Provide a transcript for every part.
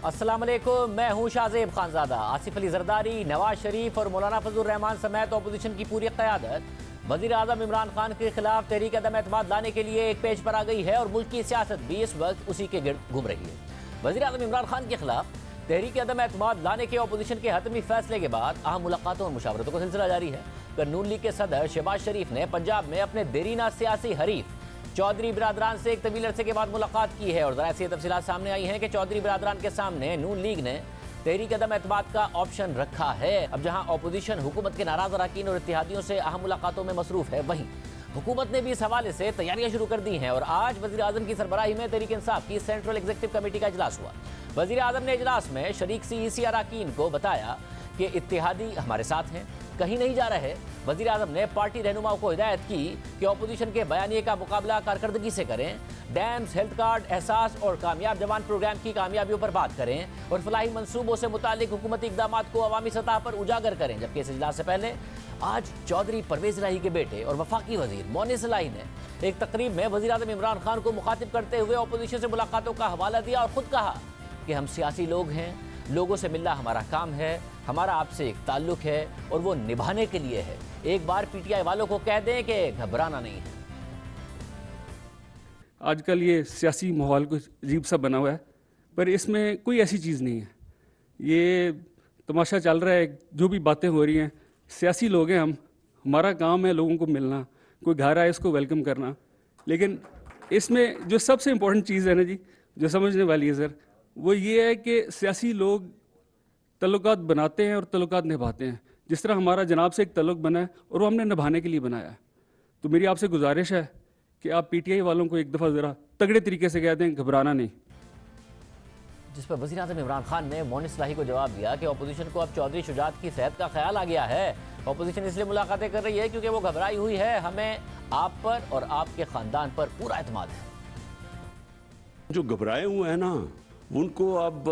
अस्सलाम वालेकुम, मैं हूं शाहजेब खानजादा। आसिफ अली जरदारी, नवाज शरीफ और मौलाना फजल रहमान समेत अपोजिशन की पूरी क़यादत वज़ीर आज़म इमरान खान के खिलाफ तहरीक अदम एतमाद लाने के लिए एक पेज पर आ गई है और मुल्क की सियासत भी इस वक्त उसी के गिर्द घूम रही है। वज़ीर आज़म इमरान खान के खिलाफ तहरीक अदम एतमाद लाने के अपोजिशन के हतमी फैसले के बाद अहम मुलाकातों और मुशावरतों का सिलसिला जारी है। नून लीग के सदर शहबाज शरीफ ने पंजाब में अपने देरीना सियासी हरीफ चौधरी बिरादरान से एक तवील अरसे के बाद मुलाकात की है और ज़रा से तफसीलात सामने आई हैं कि चौधरी बिरादरान के सामने नून लीग ने तहरीक अदम एतमाद का ऑप्शन रखा है। अब जहां अपोजिशन हुकूमत के नाराज अरकान और इत्तेहादियों से अहम मुलाकातों में मसरूफ है, वहीं हुकूमत ने भी इस हवाले से तैयारियां शुरू कर दी हैं और आज वज़ीर आज़म की सरबराही में तहरीक इंसाफ की सेंट्रल एग्जीक्यूटिव कमेटी का इजलास हुआ। वज़ीर आज़म ने इजलास में शरीक CEC अरकान को बताया कि इत्तेहादी हमारे साथ हैं, कहीं नहीं जा रहे। वज़ीर आज़म ने पार्टी रहनुमाओं को हिदायत की कि अपोजिशन के बयानिए का मुकाबला कारकर्दगी से करें, डैम्स, हेल्थ कार्ड, एहसास और कामयाब जवान प्रोग्राम की कामयाबियों पर बात करें और फलाही मंसूबों से मुतालिक हुकूमती इक़दामात को अवामी सतह पर उजागर करें। जबकि इस इजलास से पहले आज चौधरी परवेज़ इलाही के बेटे और वफाकी वज़ीर मोनिस इलाही ने एक तकरीब में वज़ीर आज़म इमरान खान को मुखातिब करते हुए अपोजिशन से मुलाकातों का हवाला दिया और ख़ुद कहा कि हम सियासी लोग हैं, लोगों से मिलना हमारा काम है, हमारा आपसे एक ताल्लुक है और वो निभाने के लिए है। एक बार PTI वालों को कह दें कि घबराना नहीं है। आजकल ये सियासी माहौल कुछ अजीब सा बना हुआ है, पर इसमें कोई ऐसी चीज़ नहीं है। ये तमाशा चल रहा है, जो भी बातें हो रही हैं, सियासी लोग हैं हम, हमारा काम है लोगों को मिलना, कोई घर आए उसको वेलकम करना। लेकिन इसमें जो सबसे इम्पोर्टेंट चीज़ है ना जी, जो समझने वाली है सर, वो ये है कि सियासी लोग तल्लुकात बनाते हैं और तल्लुकात निभाते हैं। जिस तरह हमारा जनाब से एक तल्लुक बना है और वो हमने निभाने के लिए बनाया है। तो मेरी आपसे गुजारिश है कि आप PTI वालों को एक दफ़ा ज़रा तगड़े तरीके से कह दें, घबराना नहीं। जिस पर वज़ीर आज़म इमरान खान ने मोनिस इलाही को जवाब दिया कि अपोजिशन को अब चौधरी शुजात की सेहत का ख्याल आ गया है। अपोजिशन इसलिए मुलाकातें कर रही है क्योंकि वो घबराई हुई है। हमें आप पर और आपके ख़ानदान पर पूरा एतमाद है। जो घबराए हुए हैं ना, उनको अब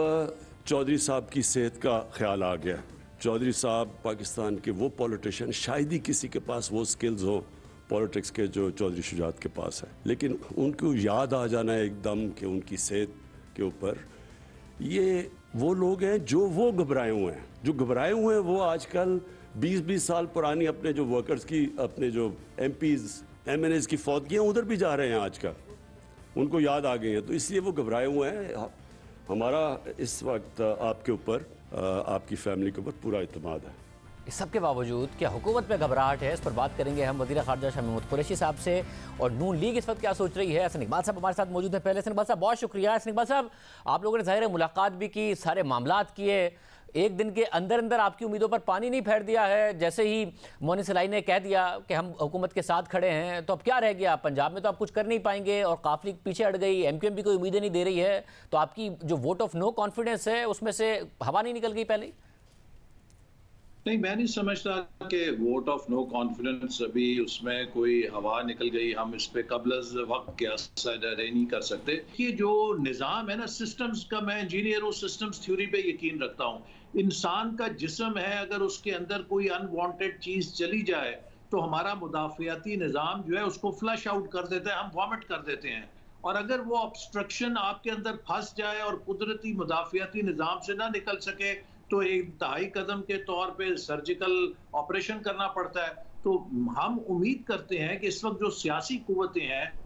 चौधरी साहब की सेहत का ख्याल आ गया। चौधरी साहब पाकिस्तान के वो पॉलिटिशियन, शायद ही किसी के पास वो स्किल्स हो पॉलिटिक्स के जो चौधरी शुजात के पास है, लेकिन उनको याद आ जाना है एकदम कि उनकी सेहत के ऊपर। ये वो लोग हैं जो वो घबराए हुए हैं। जो घबराए हुए हैं वो आजकल 20-20 साल पुरानी अपने जो वर्कर्स की, अपने जो MPs MNAs की फौतगियाँ उधर भी जा रहे हैं आजकल, उनको याद आ गई हैं, तो इसलिए वो घबराए हुए हैं। हमारा इस वक्त आपके ऊपर, आपकी फैमिली के ऊपर पूरा इत्मीनान है। इस सब के बावजूद क्या हुकूमत में घबराहट है? इस पर बात करेंगे हम वज़ीर ख़ारजा शाह महमूद कुरैशी साहब से। और नून लीग इस वक्त क्या सोच रही है? हसन इकबाल साहब हमारे साथ मौजूद है। पहले हसन इकबाल साहब बहुत शुक्रिया। हसन इकबाल साहब, आप लोगों ने ज़ाहिर है मुलाकात भी की, सारे मामलात किए, एक दिन के अंदर अंदर आपकी उम्मीदों पर पानी नहीं फेर दिया है। जैसे ही मोनिस इलाही ने कह दिया कि हम हुकूमत के साथ खड़े हैं, तो अब क्या रह गया? पंजाब में तो आप कुछ कर नहीं पाएंगे और काफिले पीछे हट गई, MQM भी कोई उम्मीदें नहीं दे रही है, तो आपकी जो वोट ऑफ नो कॉन्फिडेंस है उसमें से हवा नहीं निकल गई पहले? नहीं, मैं नहीं समझता कि वोट ऑफ नो कॉन्फिडेंस अभी उसमें कोई हवा निकल गई। हम इस पे कबल वक्त क्या नहीं कर सकते। ये जो निज़ाम है ना सिस्टम्स का, मैं इंजीनियर हूँ, सिस्टम्स थ्योरी पे यकीन रखता हूँ। इंसान का जिस्म है, अगर उसके अंदर कोई अनवांटेड चीज़ चली जाए तो हमारा मुदाफ़ियाती निज़ाम जो है उसको फ्लश आउट कर देता है, हम वॉमिट कर देते हैं। और अगर वो ऑब्स्ट्रक्शन आपके अंदर फंस जाए और कुदरती मुदाफ़ियाती निज़ाम से ना निकल सके, तो एक इंतहाई कदम के तौर पे सर्जिकल ऑपरेशन करना पड़ता है। तो हम उम्मीद करते हैं कि इस वक्त जो सियासी कुव्वतें हैं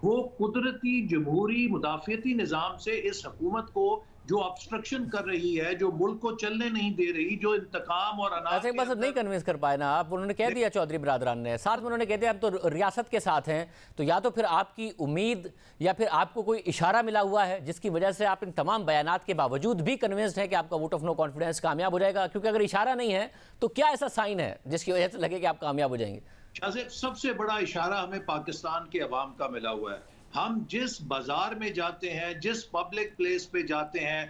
वो कुदरती जमहूरी मुदाफ़ियती निज़ाम से इस हुकूमत को जो ऑब्स्ट्रक्शन कर रही है, जो मुल्क को चलने नहीं दे रही, जो इंतकाम और ऐसे बस नहीं कन्विंस कर पाए ना आप। उन्होंने कह दिया चौधरी बिरादरान ने, साथ में उन्होंने कह दिया अब तो रियासत के साथ हैं, तो या तो फिर आपकी उम्मीद या फिर आपको कोई इशारा मिला हुआ है जिसकी वजह से आप इन तमाम बयानात के बावजूद भी कन्विंस्ड हैं कि आपका वोट ऑफ नो कॉन्फिडेंस कामयाब हो जाएगा। क्योंकि अगर इशारा नहीं है तो क्या ऐसा साइन है जिसकी वजह से लगे कि आप कामयाब हो जाएंगे? सबसे बड़ा इशारा हमें पाकिस्तान के अवाम का मिला हुआ है। हम जिस बाजार में जाते हैं, जिस पब्लिक प्लेस पे जाते हैं,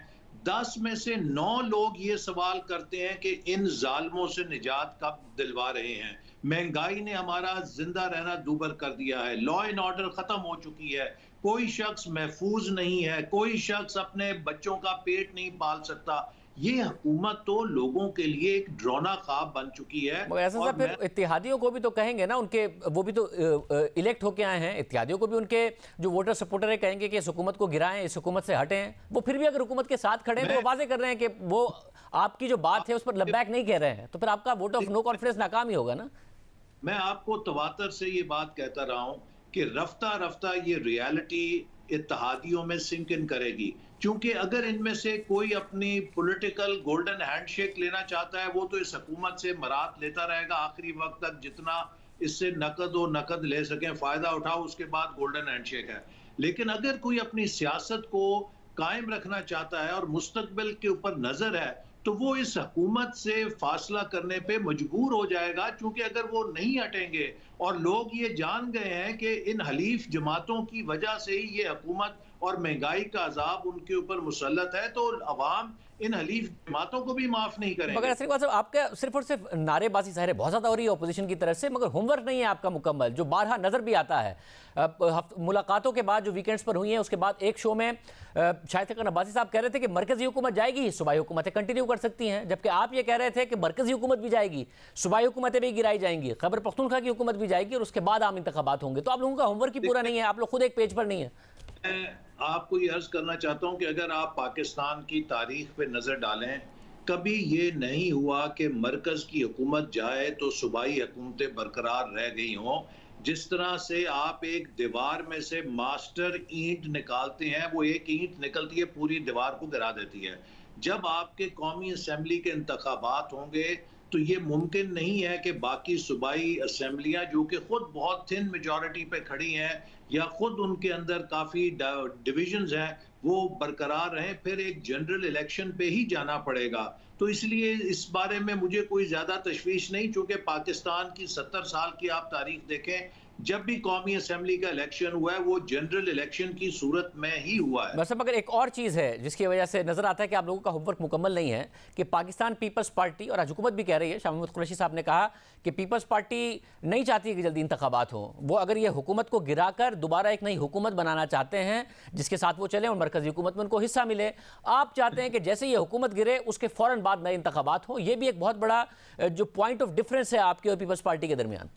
10 में से 9 लोग ये सवाल करते हैं कि इन जालिमों से निजात कब दिलवा रहे हैं। महंगाई ने हमारा जिंदा रहना दूभर कर दिया है, लॉ एंड ऑर्डर खत्म हो चुकी है, कोई शख्स महफूज नहीं है, कोई शख्स अपने बच्चों का पेट नहीं पाल सकता। ये हुकूमत तो लोगों के लिए एक डरावना ख्वाब बन चुकी है। मगर ऐसा और फिर इत्तेहादियों को भी तो कहेंगे ना, उनके वो भी तो इलेक्ट होके आए हैं, इत्तेहादियों को भी उनके जो वोटर सपोर्टर है कहेंगे कि इस हुकूमत को गिराएं, इस हुकूमत से हटें। वो फिर भी अगर हुकूमत के साथ खड़े हैं तो वो वाजे कर रहे हैं कि वो आपकी जो बात है उस पर लबैक नहीं कह रहे हैं, तो फिर आपका वोट ऑफ नो कॉन्फिडेंस नाकाम ही होगा ना। मैं आपको तवातर से ये बात कहता रहा हूं कि रफ्ता रफ्ता ये रियलिटी इत्तेहादियों में सिंक इन करेगी, क्योंकि अगर इनमें से कोई अपनी पॉलिटिकल गोल्डन हैंडशेक लेना चाहता है वो तो इस हुकूमत से मराद लेता रहेगा आखिरी वक्त तक, जितना इससे नकद और नकद ले सकें फायदा उठाओ, उसके बाद गोल्डन हैंडशेक है। लेकिन अगर कोई अपनी सियासत को कायम रखना चाहता है और मुस्तकबिल के ऊपर नजर है तो वो इस हुकूमत से फासला करने पे मजबूर हो जाएगा, क्योंकि अगर वो नहीं हटेंगे और लोग ये जान गए हैं कि इन हलीफ जमातों की वजह से ही ये हुकूमत और महंगाई का अजाब उनके ऊपर मुसल्लत है, तो अवाम इन हलीफ जमातों को भी माफ नहीं करेंगे। मगर सिर्फ आपका सिर्फ और सिर्फ नारेबाजी ज़ाहिर है बहुत ज़्यादा हो रही है अपोजिशन की तरफ से, मगर होमवर्क नहीं है आपका मुकम्मल, जो बारहा नज़र भी आता है। मुलाकातों के बाद जो वीकेंड्स पर हुई हैं उसके बाद एक शो में शायद फ़खर अब्बासी साहब कह रहे थे कि मरकजी हुकूमत जाएगी, सूबाई हुकूमतें कंटिन्यू कर सकती हैं, जबकि आप ये कह रहे थे कि मरकजी हुकूमत भी जाएगी, सूबाई हुकूमतें भी गिराई जाएंगी, खैबर पख्तूनख्वा की हुकूमत भी जाएगी और उसके बाद आम इंतखाबात होंगे। तो आप लोगों का होमवर्क ही पूरा नहीं है, आप लोग खुद एक पेज पर नहीं है। मैं आपको ये अर्ज करना चाहता हूं कि अगर आप पाकिस्तान की तारीख पे नजर डालें, कभी ये नहीं हुआ कि मरकज की हुकूमत जाए तो सूबाई हुकूमतें बरकरार रह गई हों। जिस तरह से आप एक दीवार में से मास्टर ईंट निकालते हैं, वो एक ईंट निकलती है पूरी दीवार को गिरा देती है। जब आपके कौमी असम्बली के इंतखाबात होंगे तो ये मुमकिन नहीं है कि बाकी सूबाई असम्बलियाँ जो कि खुद बहुत थिन मेजॉरिटी पे खड़ी हैं या खुद उनके अंदर काफ़ी डिविजन्स हैं वो बरकरार रहें, फिर एक जनरल इलेक्शन पे ही जाना पड़ेगा। तो इसलिए इस बारे में मुझे कोई ज़्यादा तशवीश नहीं, चूँकि पाकिस्तान की 70 साल की आप तारीख देखें, जब भी कौमी असम्बली का इलेक्शन हुआ है वो जनरल इलेक्शन की सूरत में ही हुआ है। बस मगर एक और चीज़ है जिसकी वजह से नज़र आता है कि आप लोगों का होमवर्क मुकम्मल नहीं है कि पाकिस्तान पीपल्स पार्टी और आज हुकूमत भी कह रही है, शाह महमूद कुरैशी साहब ने कहा कि पीपल्स पार्टी नहीं चाहती कि जल्दी इंतखाबात हो, वो अगर ये हुकूमत को गिराकर दोबारा एक नई हुकूमत बनाना चाहते हैं जिसके साथ वो चले और मरकजी हुकूमत में उनको हिस्सा मिले। आप चाहते हैं कि जैसे ये हुकूमत गिरे उसके फ़ौरन बाद नए इंतखाबात हो। ये भी एक बहुत बड़ा जो पॉइंट ऑफ डिफरेंस है आपके और पीपल्स पार्टी के दरमियान।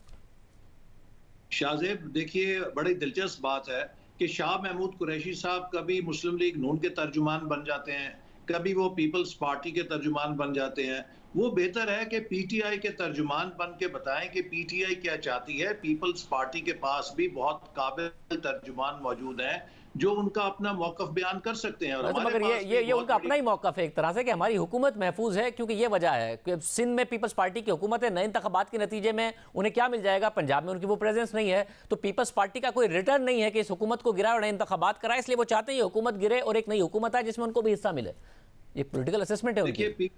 शाहजेब देखिए, बड़ी दिलचस्प बात है कि शाह महमूद कुरैशी साहब कभी मुस्लिम लीग नून के तर्जुमान बन जाते हैं, कभी वो पीपल्स पार्टी के तर्जुमान बन जाते हैं। वो बेहतर है कि पीटीआई के तर्जुमान बन के बताएं कि पीटीआई क्या चाहती है। पीपल्स पार्टी के पास भी बहुत काबिल तर्जुमान मौजूद हैं जो उनका अपना मौकफ बयान कर सकते हैं। और मगर ये उनका अपना ही मौकफ है एक तरह से कि हमारी हुकूमत महफूज है, क्योंकि ये वजह है कि सिंध में पीपल्स पार्टी की हुकूमत है, नए इंतखाबात के नतीजे में उन्हें क्या मिल जाएगा, पंजाब में उनकी वो प्रेजेंस नहीं है, तो पीपल्स पार्टी का कोई रिटर्न नहीं है कि इस हुकूमत को गिराए और नए इंतखाबात कराए, इसलिए वो चाहते हैं ये हुकूमत गिरे और एक नई हुकूमत आए जिसमें उनको भी हिस्सा मिले। ये पॉलिटिकल असेसमेंट है उनकी।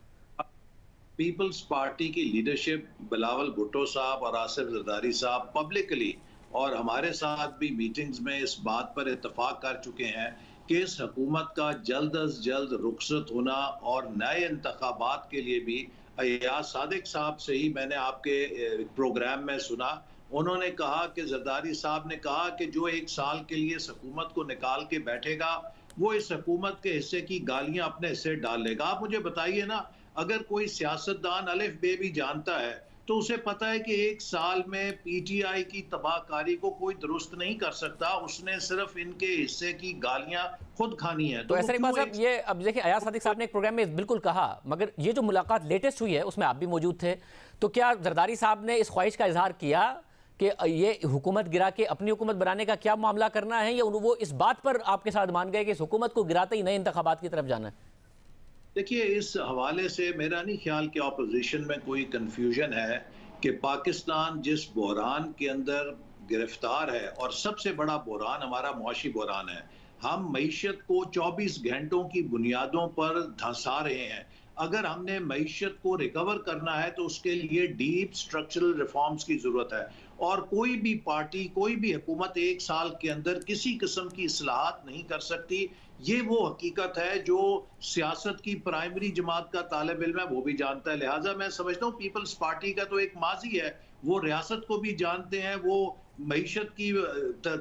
पीपल्स पार्टी की लीडरशिप बिलावल भुट्टो साहब और आसिफ जरदारी साहब पब्लिकली और हमारे साथ भी मीटिंग्स में इस बात पर इत्तफाक कर चुके हैं कि इस हुकूमत का जल्द अज जल्द रुखसत होना और नए इंतखाबात के लिए भी अय्याज सादिक साहब से ही मैंने आपके प्रोग्राम में सुना, उन्होंने कहा कि जरदारी साहब ने कहा कि जो एक साल के लिए इस हुकूमत को निकाल के बैठेगा वो इस हुकूमत के हिस्से की गालियां अपने हिस्से डाल लेगा। आप मुझे बताइए ना, अगर कोई सियासतदान अलिफ बे भी जानता है तो उसे पता है कि एक साल में पीटीआई की तबाहकारी को कोई दुरुस्त नहीं कर सकता, उसने सिर्फ इनके हिस्से की गालियां खुद खानी है। तो ऐसा नहीं साहब, ये अब देखिए अयाज सादिक साहब ने एक प्रोग्राम में बिल्कुल कहा, मगर ये जो मुलाकात लेटेस्ट हुई है उसमें आप भी मौजूद थे, तो क्या जरदारी साहब ने इस ख्वाहिश का इजहार किया कि ये हुकूमत गिरा के अपनी हुकूमत बनाने का क्या मामला करना है, या वो इस बात पर आपके साथ मान गए कि इस हुकूमत को गिराते ही नए इंतखाबात की तरफ जाना है? देखिए, इस हवाले से मेरा नहीं ख्याल कि अपोजिशन में कोई कंफ्यूजन है कि पाकिस्तान जिस बहरान के अंदर गिरफ्तार है, और सबसे बड़ा बहरान हमारा मुआशी बहरान है, हम मईशत को 24 घंटों की बुनियादों पर धंसा रहे हैं। अगर हमने मईशत को रिकवर करना है तो उसके लिए डीप स्ट्रक्चरल रिफॉर्म्स की ज़रूरत है, और कोई भी पार्टी, कोई भी हुकूमत एक साल के अंदर किसी किस्म की इस्लाहात नहीं कर सकती। ये वो हकीकत है जो सियासत की प्राइमरी जमात का तालिब इल्म है वो भी जानता है। लिहाजा मैं समझता हूँ पीपल्स पार्टी का तो एक माजी है, वो रियासत को भी जानते हैं, वो मईशत की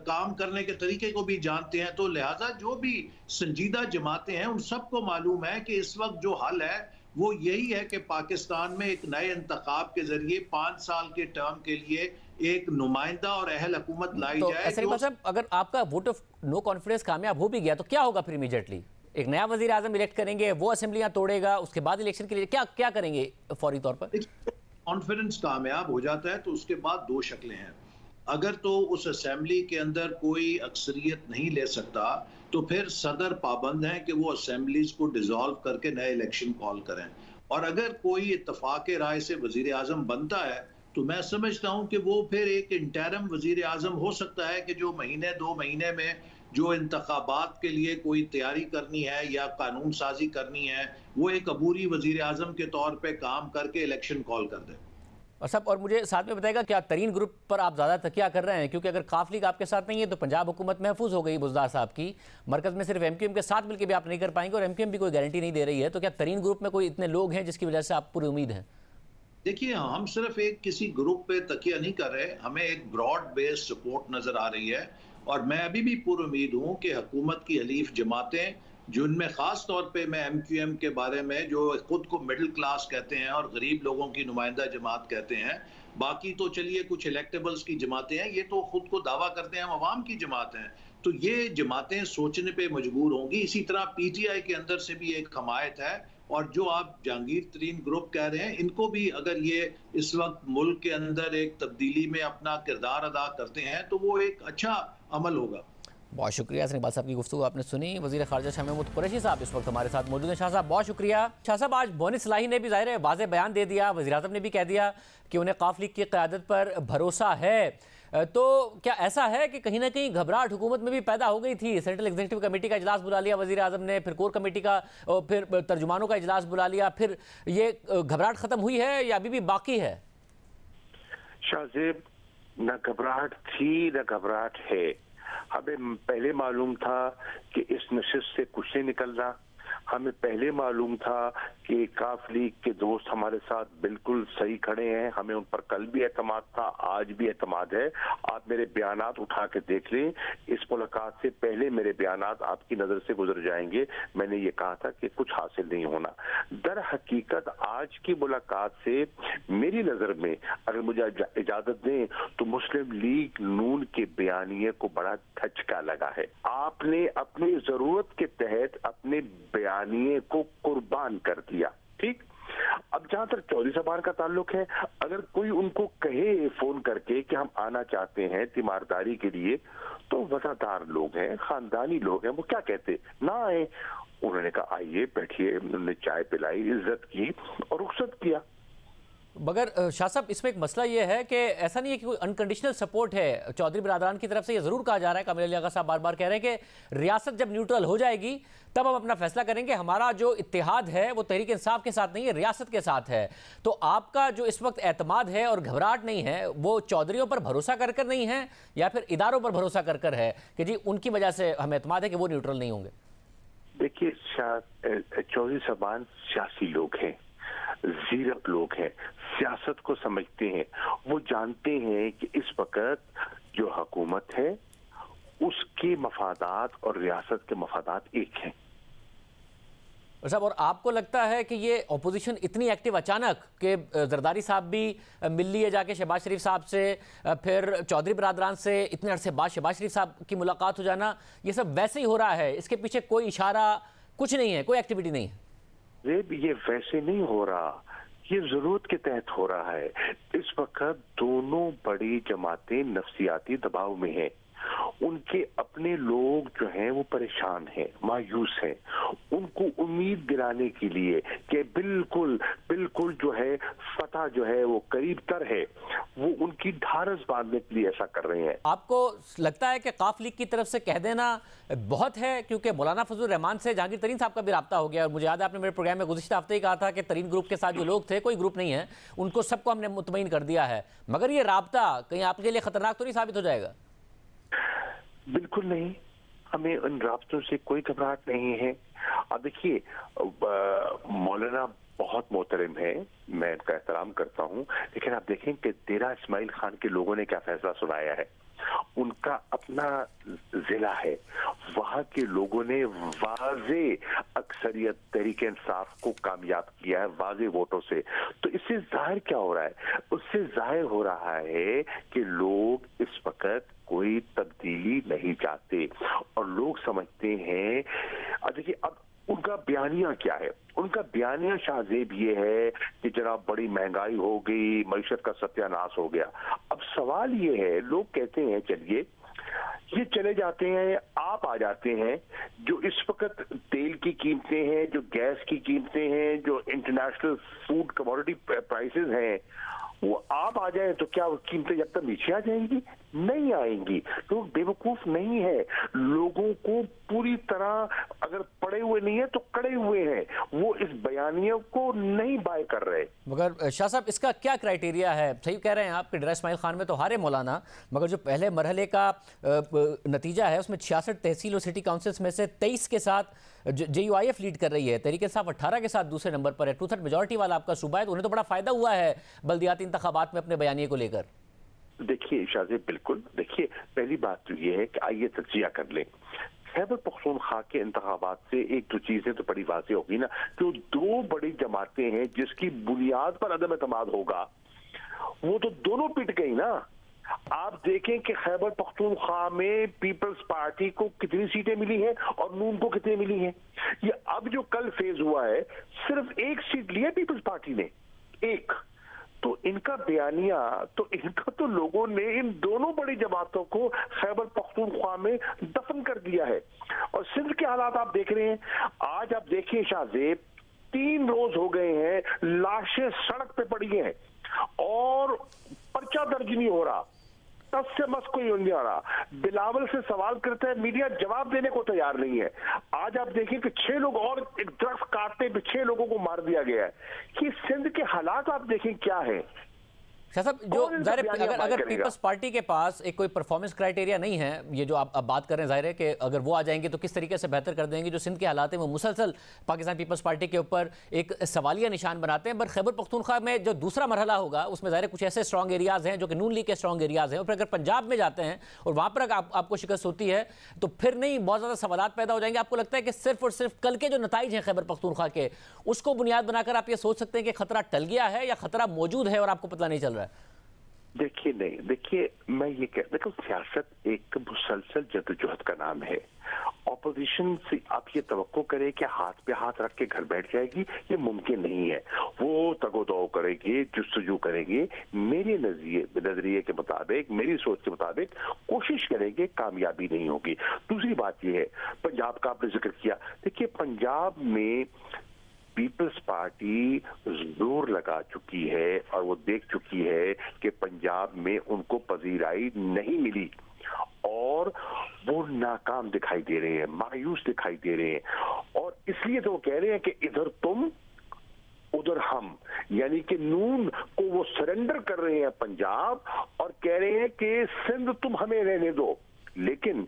काम करने के तरीके को भी जानते हैं। तो लिहाजा जो भी संजीदा जमातें हैं उन सबको मालूम है कि इस वक्त जो हल है वो यही है कि पाकिस्तान में एक नए इंतखाब के जरिए 5 साल के टर्म के लिए एक नुमाइंदा और अहल हुकूमत लाई तो जाए। साहब, अगर आपका वोट ऑफ नो कॉन्फिडेंस कामयाब हो भी गया तो क्या होगा फिर इमीडिएटली? एक नया वजीर आजम इलेक्ट करेंगे, वो असेंबलियां तोड़ेगा, उसके बाद इलेक्शन के लिए क्या क्या करेंगे फौरी तौर पर? कॉन्फिडेंस कामयाब हो जाता है तो उसके बाद दो शक्लें हैं। अगर तो उस असेंबली के अंदर कोई अक्सरियत नहीं ले सकता तो फिर सदर पाबंद हैं कि वो असेंबलीज को डिसॉल्व करके नए इलेक्शन कॉल करें। और अगर कोई इत्तफाक राय से वजीर आजम बनता है तो मैं समझता हूं कि वो फिर एक इंटरम वजीर आजम हो सकता है कि जो महीने 2 महीने में जो इंतखाबात के लिए कोई तैयारी करनी है या कानून साजी करनी है वो एक अबूरी वजीर आजम के तौर पे काम करके इलेक्शन कॉल कर दे। और सब, और मुझे साथ में बताएगा क्या तरीन ग्रुप पर आप ज़्यादा तकिया कर रहे हैं? क्योंकि अगर काफ लीग आपके साथ नहीं है तो पंजाब हुकूमत महफूज हो गई बुज़दार साहब की, मरकज़ में सिर्फ MQM के साथ मिलकर भी आप नहीं कर पाएंगे और MQM भी कोई गारंटी नहीं दे रही है। तो क्या तरीन ग्रुप में कोई इतने लोग हैं जिसकी वजह से आप पूरी उम्मीद है? देखिए, हम सिर्फ एक किसी ग्रुप पे तकिया नहीं कर रहे, हमें एक ब्रॉड बेस्ड सपोर्ट नजर आ रही है। और मैं अभी भी पूरी उम्मीद हूँ कि हुकूमत की हलीफ जमातें, जिनमें खास तौर पे मैं MQM के बारे में, जो खुद को मिडिल क्लास कहते हैं और गरीब लोगों की नुमाइंदा जमात कहते हैं, बाकी तो चलिए कुछ इलेक्टेबल्स की जमातें हैं, ये तो खुद को दावा करते हैं हम अवाम की जमात हैं। तो ये जमातें सोचने पे मजबूर होंगी। इसी तरह PTI के अंदर से भी एक हमायत है। और जो आप जहांगीर तरीन ग्रुप कह रहे हैं, इनको भी अगर ये इस वक्त मुल्क के अंदर एक तब्दीली में अपना किरदार अदा करते हैं तो वो एक अच्छा अमल होगा। बहुत शुक्रिया सर, इकबाल साहब की गुफ्तगू आपने सुनी। वज़ीर ख़ारजा शाह महमूद कुरैशी साहब इस वक्त हमारे साथ मौजूद हैं। शाह साहब बहुत शुक्रिया। शाह साहब, आज बोनी सलाही ने भी ज़ाहिर है वाज़ेह बयान दे दिया, वज़ीर आज़म ने भी कह दिया कि उन्हें काफ लीग की क़यादत पर भरोसा है। तो क्या ऐसा है कि कहीं ना कहीं घबराहट हुकूमत में भी पैदा हो गई थी? सेंट्रल एग्जीक्यूटिव कमेटी का इजलास बुला लिया वज़ीर आज़म ने, फिर कोर कमेटी का, फिर तर्जुमानों का इजलास बुला लिया, फिर ये घबराहट ख़त्म हुई है या अभी भी बाकी है? शाहजेब, न घबराहट थी न घबराहट है। हमें पहले मालूम था कि इस नशिस्त से कुछ नहीं निकल रहा। हमें पहले मालूम था कि काफ लीग के दोस्त हमारे साथ बिल्कुल सही खड़े हैं। हमें उन पर कल भी एतमाद था, आज भी एतमाद है। आप मेरे बयानात उठा के देख लें, इस मुलाकात से पहले मेरे बयानात आपकी नजर से गुजर जाएंगे। मैंने ये कहा था कि कुछ हासिल नहीं होना। दर हकीकत आज की मुलाकात से मेरी नजर में, अगर मुझे इजाजत दें तो मुस्लिम लीग नून के बयानिए को बड़ा धचका लगा है। आपने अपनी जरूरत के तहत अपने बयानिए को कुर्बान कर दिया। ठीक, अब जहां तक चौधरी साहब का ताल्लुक है, अगर कोई उनको कहे फोन करके कि हम आना चाहते हैं तीमारदारी के लिए, तो वफादार लोग हैं, खानदानी लोग हैं, वो क्या कहते, ना आए। उन्होंने कहा आइए बैठिए, उन्होंने चाय पिलाई, इज्जत की और रुखसत किया। मगर शाह साहब, इसमें एक मसला ये है कि ऐसा नहीं है कि कोई अनकंडीशनल सपोर्ट है चौधरी बिरादरान की तरफ से। ये ज़रूर कहा जा रहा है, कामिल अली आगा साहब बार बार कह रहे हैं कि रियासत जब न्यूट्रल हो जाएगी तब हम अपना फैसला करेंगे। हमारा जो इत्तेहाद है वो तहरीक इंसाफ के साथ नहीं है, रियासत के साथ है। तो आपका जो इस वक्त एतमाद है और घबराहट नहीं है, वो चौधरियों पर भरोसा कर कर नहीं है या फिर इदारों पर भरोसा कर कर है कि जी उनकी वजह से हमें एतमाद है कि वो न्यूट्रल नहीं होंगे? देखिए, चौधरी साहबान सियासी लोग हैं, जीरक लोग हैं, सियासत को समझते हैं। वो जानते हैं कि इस वक्त जो हुकूमत है उसके मफादात और रियासत के मफादात एक हैं। साहब, और आपको लगता है कि ये ऑपोजिशन इतनी एक्टिव अचानक कि जरदारी साहब भी मिल लिए जाके शहबाज शरीफ साहब से, फिर चौधरी बिरादरान से इतने अरसे बाद शहबाज शरीफ साहब की मुलाकात हो जाना, ये सब वैसे ही हो रहा है? इसके पीछे कोई इशारा कुछ नहीं है, कोई एक्टिविटी नहीं है? ये वैसे नहीं हो रहा, ये जरूरत के तहत हो रहा है। इस वक्त दोनों बड़ी जमातें नफसियाती दबाव में हैं। उनके अपने लोग जो हैं वो परेशान हैं, मायूस हैं। उनको उम्मीद दिलाने के लिए कि बिल्कुल बिल्कुल जो है फतह जो है वो करीब तर है, वो उनकी ढारस बांधने के लिए ऐसा कर रहे हैं। आपको लगता है कि काफ लीग की तरफ से कह देना बहुत है? क्योंकि मौलाना फजल रहमान से जहांगीर तरीन साहब का भी रब्ता हो गया और मुझे याद है आपने मेरे प्रोग्राम में गुज़िश्ता हफ्ते ही कहा था कि तरीन ग्रुप के साथ जो लोग थे, कोई ग्रुप नहीं है, उनको सबको हमने मुतमईन कर दिया है। मगर ये रब्ता कहीं आपके लिए खतरनाक तो नहीं साबित हो जाएगा? बिल्कुल नहीं, हमें उन राब्तों से कोई घबराहट नहीं है। अब देखिए, मौलाना बहुत मोहतरम है, मैं इनका एहतराम करता हूं, लेकिन आप देखें कि डेरा इस्माइल खान के लोगों ने क्या फैसला सुनाया है। उनका अपना जिला है, वहां के लोगों ने वाजे अक्सरियत तहरीक इंसाफ को कामयाब किया है वाजे वोटों से। तो इससे जाहिर क्या हो रहा है? उससे जाहिर हो रहा है कि लोग इस वक्त कोई तब्दीली नहीं चाहते और लोग समझते हैं। देखिए अब उनका बयानिया क्या है? उनका बयानिया शाहजेब ये है कि जनाब बड़ी महंगाई हो गई, मईशत का सत्यानाश हो गया। अब सवाल ये है, लोग कहते हैं चलिए ये चले जाते हैं, आप आ जाते हैं, जो इस वक्त तेल की कीमतें हैं, जो गैस की कीमतें हैं, जो इंटरनेशनल फूड कमोडिटी प्राइसेस हैं, वो आप आ जाए तो क्या वो कीमतें जब तक नीचे आ जाएंगी? नहीं आएंगी। तो बेवकूफ नहीं है, लोगों को पूरी तरह अगर पड़े हुए नहीं है तो कड़े हुए हैं, वो इस बयानियों को नहीं बाय कर रहे। मगर शाह साहब इसका क्या क्राइटेरिया है? सही कह रहे हैं आप कि डेरा इस्माइल खान में तो हारे मौलाना, मगर जो पहले मरहले का नतीजा है उसमें 66 तहसील और सिटी काउंसिल्स में से 23 के साथ JUIF लीड कर रही है, तहरीक इंसाफ 18 के साथ दूसरे नंबर पर है, 2/3 मेजॉरिटी वाला आपका सूबा है, तो उन्हें तो बड़ा फायदा हुआ है बल्दियाती इंतखाबात में अपने बयानिए को लेकर। देखिए शाहजेब, बिल्कुल, देखिए पहली बात तो ये है कि आइए तज्जिया कर लें। खैबर पख्तूनख्वा के इंतखाबात से एक दो चीजें तो बड़ी वाज़ेह होगी ना, कि दो बड़ी जमातें हैं जिसकी बुनियाद पर अदम एतमाद होगा, वो तो दोनों पिट गई ना। आप देखें कि खैबर पख्तूनख्वा में पीपल्स पार्टी को कितनी सीटें मिली हैं और नून को कितनी मिली हैं। ये अब जो कल फेज हुआ है, सिर्फ एक सीट ली है पीपल्स पार्टी ने, एक। तो इनका बयानिया, तो इनका तो लोगों ने इन दोनों बड़ी जमातों को खैबर पख्तूनख्वा में दफन कर दिया है। और सिंध के हालात आप देख रहे हैं, आज आप देखिए शाहजेब, 3 रोज हो गए हैं, लाशें सड़क पे पड़ी हैं और पर्चा दर्ज नहीं हो रहा, तस से मस कोई नहीं आ रहा। बिलावल से सवाल करते हैं, मीडिया जवाब देने को तैयार नहीं है। आज आप देखिए कि 6 लोग और एक दरख्त काटते पे 6 लोगों को मार दिया गया है। कि सिंध के हालात आप देखें क्या है। शाह साहब, जो अगर पीपल्स पार्टी के पास एक कोई परफॉर्मेंस क्राइटेरिया नहीं है, ये जो आप अब बात कर रहे हैं, जाहिर है कि अगर वो आ जाएंगे तो किस तरीके से बेहतर कर देंगे। जो सिंध के हालात हैं वो मुसलसल पाकिस्तान पीपल्स पार्टी के ऊपर एक सवालिया निशान बनाते हैं। पर खैबर पख्तूनख्वा में जो दूसरा मरहला होगा उसमें जाहिर है कुछ ऐसे स्ट्रॉन्ग एरियाज़ हैं जो कि नून लीग के स्ट्रॉन्ग एरियाज़ हैं, और फिर अगर पंजाब में जाते हैं और वहाँ पर आपको शिकस्त होती है तो फिर नहीं बहुत ज़्यादा सवालात पैदा हो जाएंगे। आपको लगता है कि सिर्फ और सिर्फ कल के जो नताइज हैं खैबर पख्तूनख्वा के, उसको बुनियाद बनाकर आप ये सोच सकते हैं कि खतरा टल गया है या खतरा मौजूद है और आपको पता नहीं चल रहा है? देखिए नहीं, देखिए मैं ये देखो, सियासत एक मुसलसल जद्दोजहद का नाम है। ऑपोजिशन से आप ये तवक्को करें कि हाथ पे हाथ रख के घर बैठ जाएगी, ये मुमकिन नहीं है। वो तगोदो करेंगे, जुस्तजू करेंगे, मेरे नजरिए के मुताबिक, मेरी सोच के मुताबिक कोशिश करेंगे, कामयाबी नहीं होगी। दूसरी बात ये है, पंजाब का आपने जिक्र किया। देखिए पंजाब में पीपल्स पार्टी जोर लगा चुकी है और वो देख चुकी है कि पंजाब में उनको पजीराई नहीं मिली और वो नाकाम दिखाई दे रहे हैं, मायूस दिखाई दे रहे हैं। और इसलिए तो वो कह रहे हैं कि इधर तुम उधर हम, यानी कि नून को वो सरेंडर कर रहे हैं पंजाब, और कह रहे हैं कि सिंध तुम हमें रहने दो। लेकिन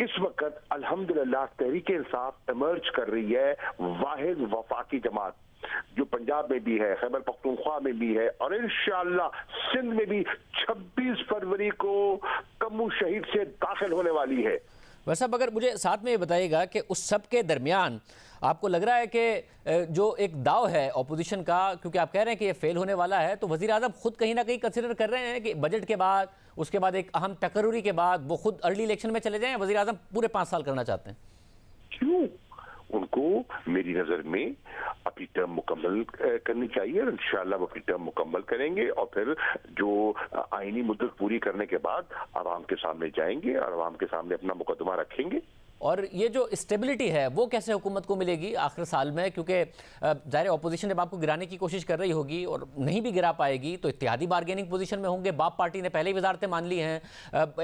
इस वक्त अल्हम्दुलिल्लाह तहरीक इंसाफ इमर्ज कर रही है, वाहिद वफाकी जमात जो पंजाब में भी है, खैबर पख्तूनख्वा में भी है, और इंशाअल्लाह सिंध में भी 26 फरवरी को कम्मू शहीद से दाखिल होने वाली है। वैसा अगर मुझे साथ में ये बताइएगा कि उस सब के दरमियान आपको लग रहा है कि जो एक दाव है ऑपोजिशन का, क्योंकि आप कह रहे हैं कि ये फेल होने वाला है, तो वज़ीर आज़म खुद कहीं ना कहीं कंसिडर कर रहे हैं कि बजट के बाद, उसके बाद एक अहम तकर्री के बाद वो खुद अर्ली इलेक्शन में चले जाएं? वज़ीर आज़म पूरे 5 साल करना चाहते हैं? क्यों? उनको मेरी नजर में अपनी टर्म मुकम्मल करनी चाहिए और इंशाअल्लाह वो अपनी टर्म मुकम्मल करेंगे और फिर जो आईनी मुद्दत पूरी करने के बाद आवाम के सामने जाएंगे और आवाम के सामने अपना मुकदमा रखेंगे। और ये जो स्टेबिलिटी है वो कैसे हुकूमत को मिलेगी आखिर साल में? क्योंकि ज़ाहिर ऑपोजिशन जब आपको गिराने की कोशिश कर रही होगी और नहीं भी गिरा पाएगी तो इत्तेहादी बार्गेनिंग पोजीशन में होंगे। बाप पार्टी ने पहले ही वजारतें मान ली हैं,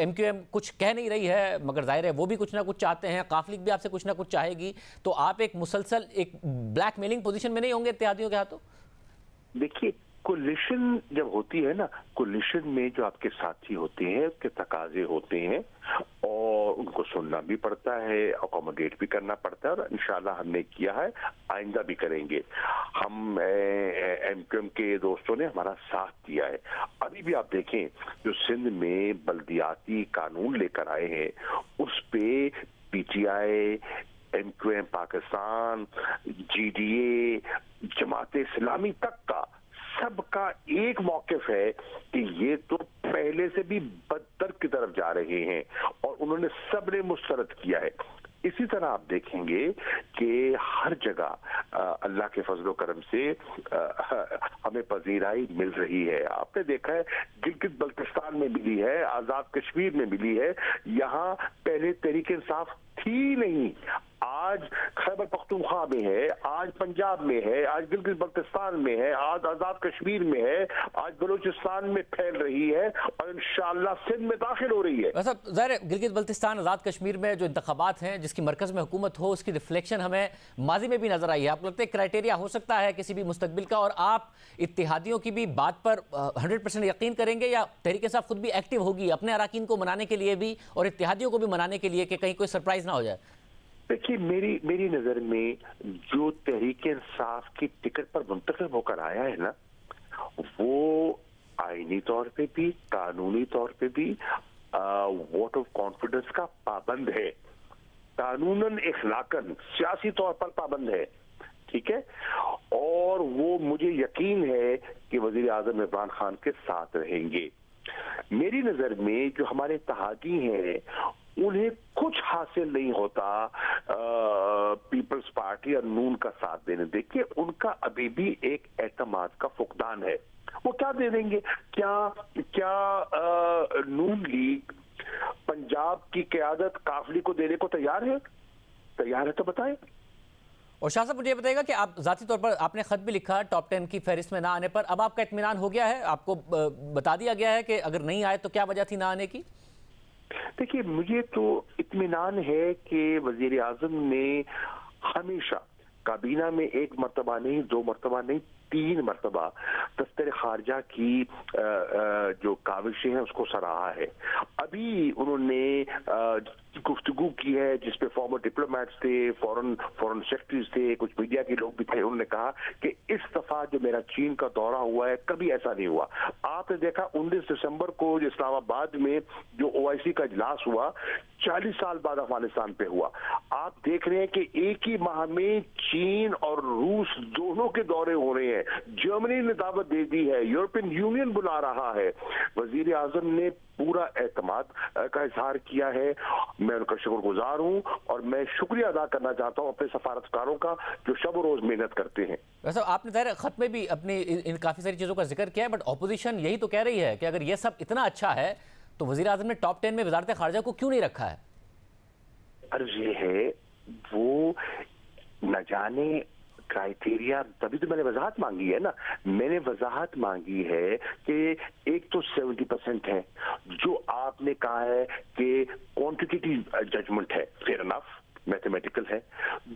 MQM कुछ कह नहीं रही है, मगर जाहिर है वो भी कुछ ना कुछ चाहते हैं, काफ लीग भी आपसे कुछ ना कुछ चाहेगी, तो आप एक मुसलसल एक ब्लैक मेलिंग पोजीशन में नहीं होंगे इत्तेहादियों के हाथों? देखिए कोलिशन जब होती है ना, कोलिशन में जो आपके साथी होते हैं उसके तकाजे होते हैं और उनको सुनना भी पड़ता है, अकोमोडेट भी करना पड़ता है, और इंशाल्लाह हमने किया है, आइंदा भी करेंगे। हम MQM के दोस्तों ने हमारा साथ दिया है। अभी भी आप देखें जो सिंध में बल्दियाती कानून लेकर आए हैं उस पे PTI, MQM Pakistan, GDA, Jamaat Islami तक का सबका एक मौक़िफ़ है कि ये तो पहले से भी बदतर की तरफ जा रहे हैं और उन्होंने सबने मुस्तरद किया है। इसी तरह आप देखेंगे कि हर जगह अल्लाह के फजलो करम से हमें पजीराई मिल रही है। आपने देखा है गिलगित बल्तिस्तान में मिली है, आज़ाद कश्मीर में मिली है, यहाँ पहले तहरीक इंसाफ थी नहीं, आज खैबर पख्तूनख्वा में है, आज पंजाब में है, आज गिलगित बल्तिस्तान में है, आज आज़ाद कश्मीर में है, आज बलूचिस्तान में फैल रही है और इंशाअल्लाह सिंध में दाखिल हो रही है। वैसे ज़ाहिर है गिलगित बल्तिस्तान आज़ाद कश्मीर में जो इंतखाबात हैं जिसकी मरकज़ में हुकूमत हो उसकी रिफ्लेक्शन हमें माजी में भी नजर आई है। आपको लगता है क्राइटेरिया हो सकता है किसी भी मुस्तकबिल का, और आप इत्तेहादियों की भी बात पर 100% यकीन करेंगे या तहरीक इंसाफ खुद भी एक्टिव होगी अपने अराकीन को मनाने के लिए भी और इत्तेहादियों को भी मनाने के लिए कि कहीं कोई सरप्राइज ना हो जाए? देखिए मेरी नजर में जो तहरीक इंसाफ की टिकट पर मुंतखब होकर आया है ना, वो आईनी तौर पे भी कानूनी तौर पे भी वोट ऑफ कॉन्फिडेंस का पाबंद है, कानूनन इखलाकन सियासी तौर पर पाबंद है, ठीक है। और वो मुझे यकीन है कि वजीर आजम इमरान खान के साथ रहेंगे। मेरी नजर में जो हमारे इत्तेहादी हैं उन्हें कुछ हासिल नहीं होता पीपल्स पार्टी और नून का साथ देने। देखिए उनका अभी भी एक एतमाद का फुकदान है, वो क्या दे देंगे? क्या नून लीग पंजाब की क़यादत काफली को देने को तैयार है तो बताएं। और शाह साहब मुझे बताइएगा कि आप ज़ाती तौर पर आपने ख़त भी लिखा टॉप 10 की फहरिस्त में ना आने पर, अब आपका इत्मीनान हो गया है? आपको बता दिया गया है कि अगर नहीं आए तो क्या वजह थी ना आने की? देखिए मुझे तो इत्मीनान है कि वजीर आजम ने हमेशा काबीना में एक मरतबा नहीं, 2 मरतबा नहीं, 3 मरतबा दफ्तर खारजा की जो काविशें हैं उसको सराहा है। अभी उन्होंने गुफ्तगू की है जिसपे फॉर्मर डिप्लोमेट्स थे, फॉरेन सेक्रेटरीज थे, कुछ मीडिया के लोग भी थे। उन्होंने कहा कि इस दफा जो मेरा चीन का दौरा हुआ है कभी ऐसा नहीं हुआ। आपने देखा 19 दिसंबर को इस्लामाबाद में जो OIC का इजलास हुआ 40 साल बाद अफगानिस्तान पे हुआ। आप देख रहे हैं कि एक ही माह में चीन और रूस दोनों के दौरे हो रहे हैं, जर्मनी ने दावत दे दी है, यूरोपियन यूनियन बुला रहा है। वजीर आजम ने पूरा एतमाद का इजहार किया है, मैं उनका शुक्रगुजार हूं और मैं शुक्रिया अदा करना चाहता हूं अपने सफारतकारों का जो शब रोज मेहनत करते हैं। वैसे आपने ज़ाहिर खत में भी अपनी इन काफ़ी सारी चीज़ों का जिक्र किया है, बट ऑपोजिशन यही तो कह रही है कि अगर ये सब इतना अच्छा है तो वजीर आजम ने टॉप 10 में वजारत खारजा को क्यों नहीं रखा है? अर्ज ये है वो न जाने क्राइटेरिया, तभी तो मैंने वजाहत मांगी है ना। मैंने वजाहत मांगी है कि एक तो 70% है जो आपने कहा है कि क्वांटिटेटिव जजमेंट है, फेयर इनफ, मैथमेटिकल है।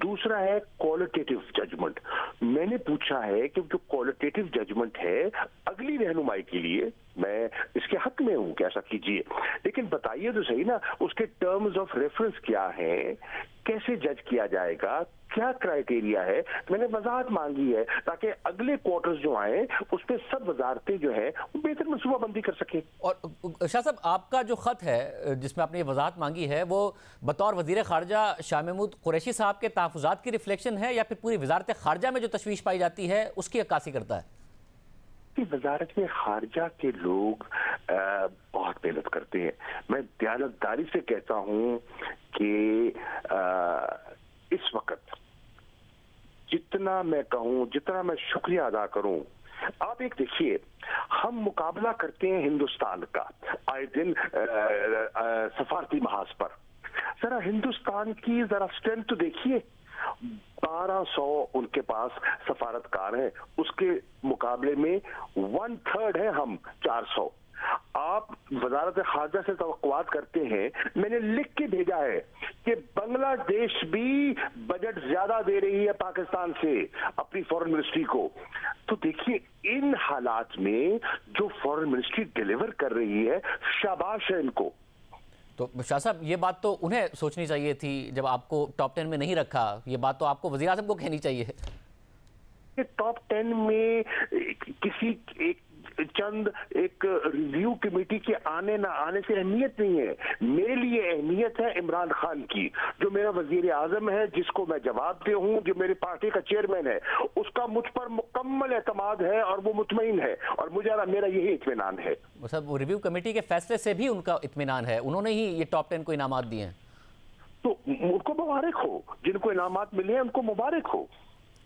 दूसरा है क्वालिटेटिव जजमेंट। मैंने पूछा है कि जो क्वालिटेटिव जजमेंट है अगली रहनुमाई के लिए मैं इसके हक में हूं कि ऐसा कीजिए, लेकिन बताइए तो सही ना उसके टर्म्स ऑफ रेफरेंस क्या है, कैसे जज किया जाएगा, क्या क्राइटेरिया है। मैंने वजाहत मांगी है ताकि अगले क्वार्टर्स जो आए उसमें सब वजारतें जो है वो बेहतर मनसूबाबंदी कर सके। और शाह साहब आपका जो खत है जिसमें आपने ये वजाहत मांगी है वो बतौर वजीर खारजा शाह महमूद कुरैशी साहब के तहफ़्फ़ुज़ात की रिफ्लेक्शन है या फिर पूरी वजारत खारजा में जो तशवीश पाई जाती है उसकी अक्कासी करता है? कि वजारत में खारजा के लोग बहुत मेहनत करते हैं। मैं दयानतदारी से कहता हूं कि इस वक्त जितना मैं कहूं, जितना मैं शुक्रिया अदा करूं, आप एक देखिए हम मुकाबला करते हैं हिंदुस्तान का आए दिन सफारती महाज पर। जरा हिंदुस्तान की जरा स्ट्रेंथ तो देखिए, 1200 उनके पास सफारतकार हैं, उसके मुकाबले में 1/3 है हम 400। आप वजारत खारजा से तवक्कुआत करते हैं, मैंने लिख के भेजा है कि बांग्लादेश भी बजट ज्यादा दे रही है पाकिस्तान से अपनी फॉरेन मिनिस्ट्री को। तो देखिए इन हालात में जो फॉरेन मिनिस्ट्री डिलीवर कर रही है, शाबाश है इनको। तो शाह साहब ये बात तो उन्हें सोचनी चाहिए थी जब आपको टॉप 10 में नहीं रखा, ये बात तो आपको वज़ीर आज़म को कहनी चाहिए। कि टॉप 10 में किसी एक चंद एक रिव्यू कमेटी के आने ना आने से अहमियत नहीं है। मेरे लिए अहमियत है इमरान खान की, जो मेरा वजीर आजम है, जिसको मैं जवाबदेह हूँ, जो मेरी पार्टी का चेयरमैन है, उसका मुझ पर मुकम्मल एतमाद है और वो मुतमईन है और मेरा यही इत्मीनान है। वो रिव्यू कमेटी के फैसले से भी उनका इत्मीनान है, उन्होंने ही ये टॉप 10 को इनामात दिए हैं, तो उनको मुबारक हो, जिनको इनामात मिले हैं उनको मुबारक हो।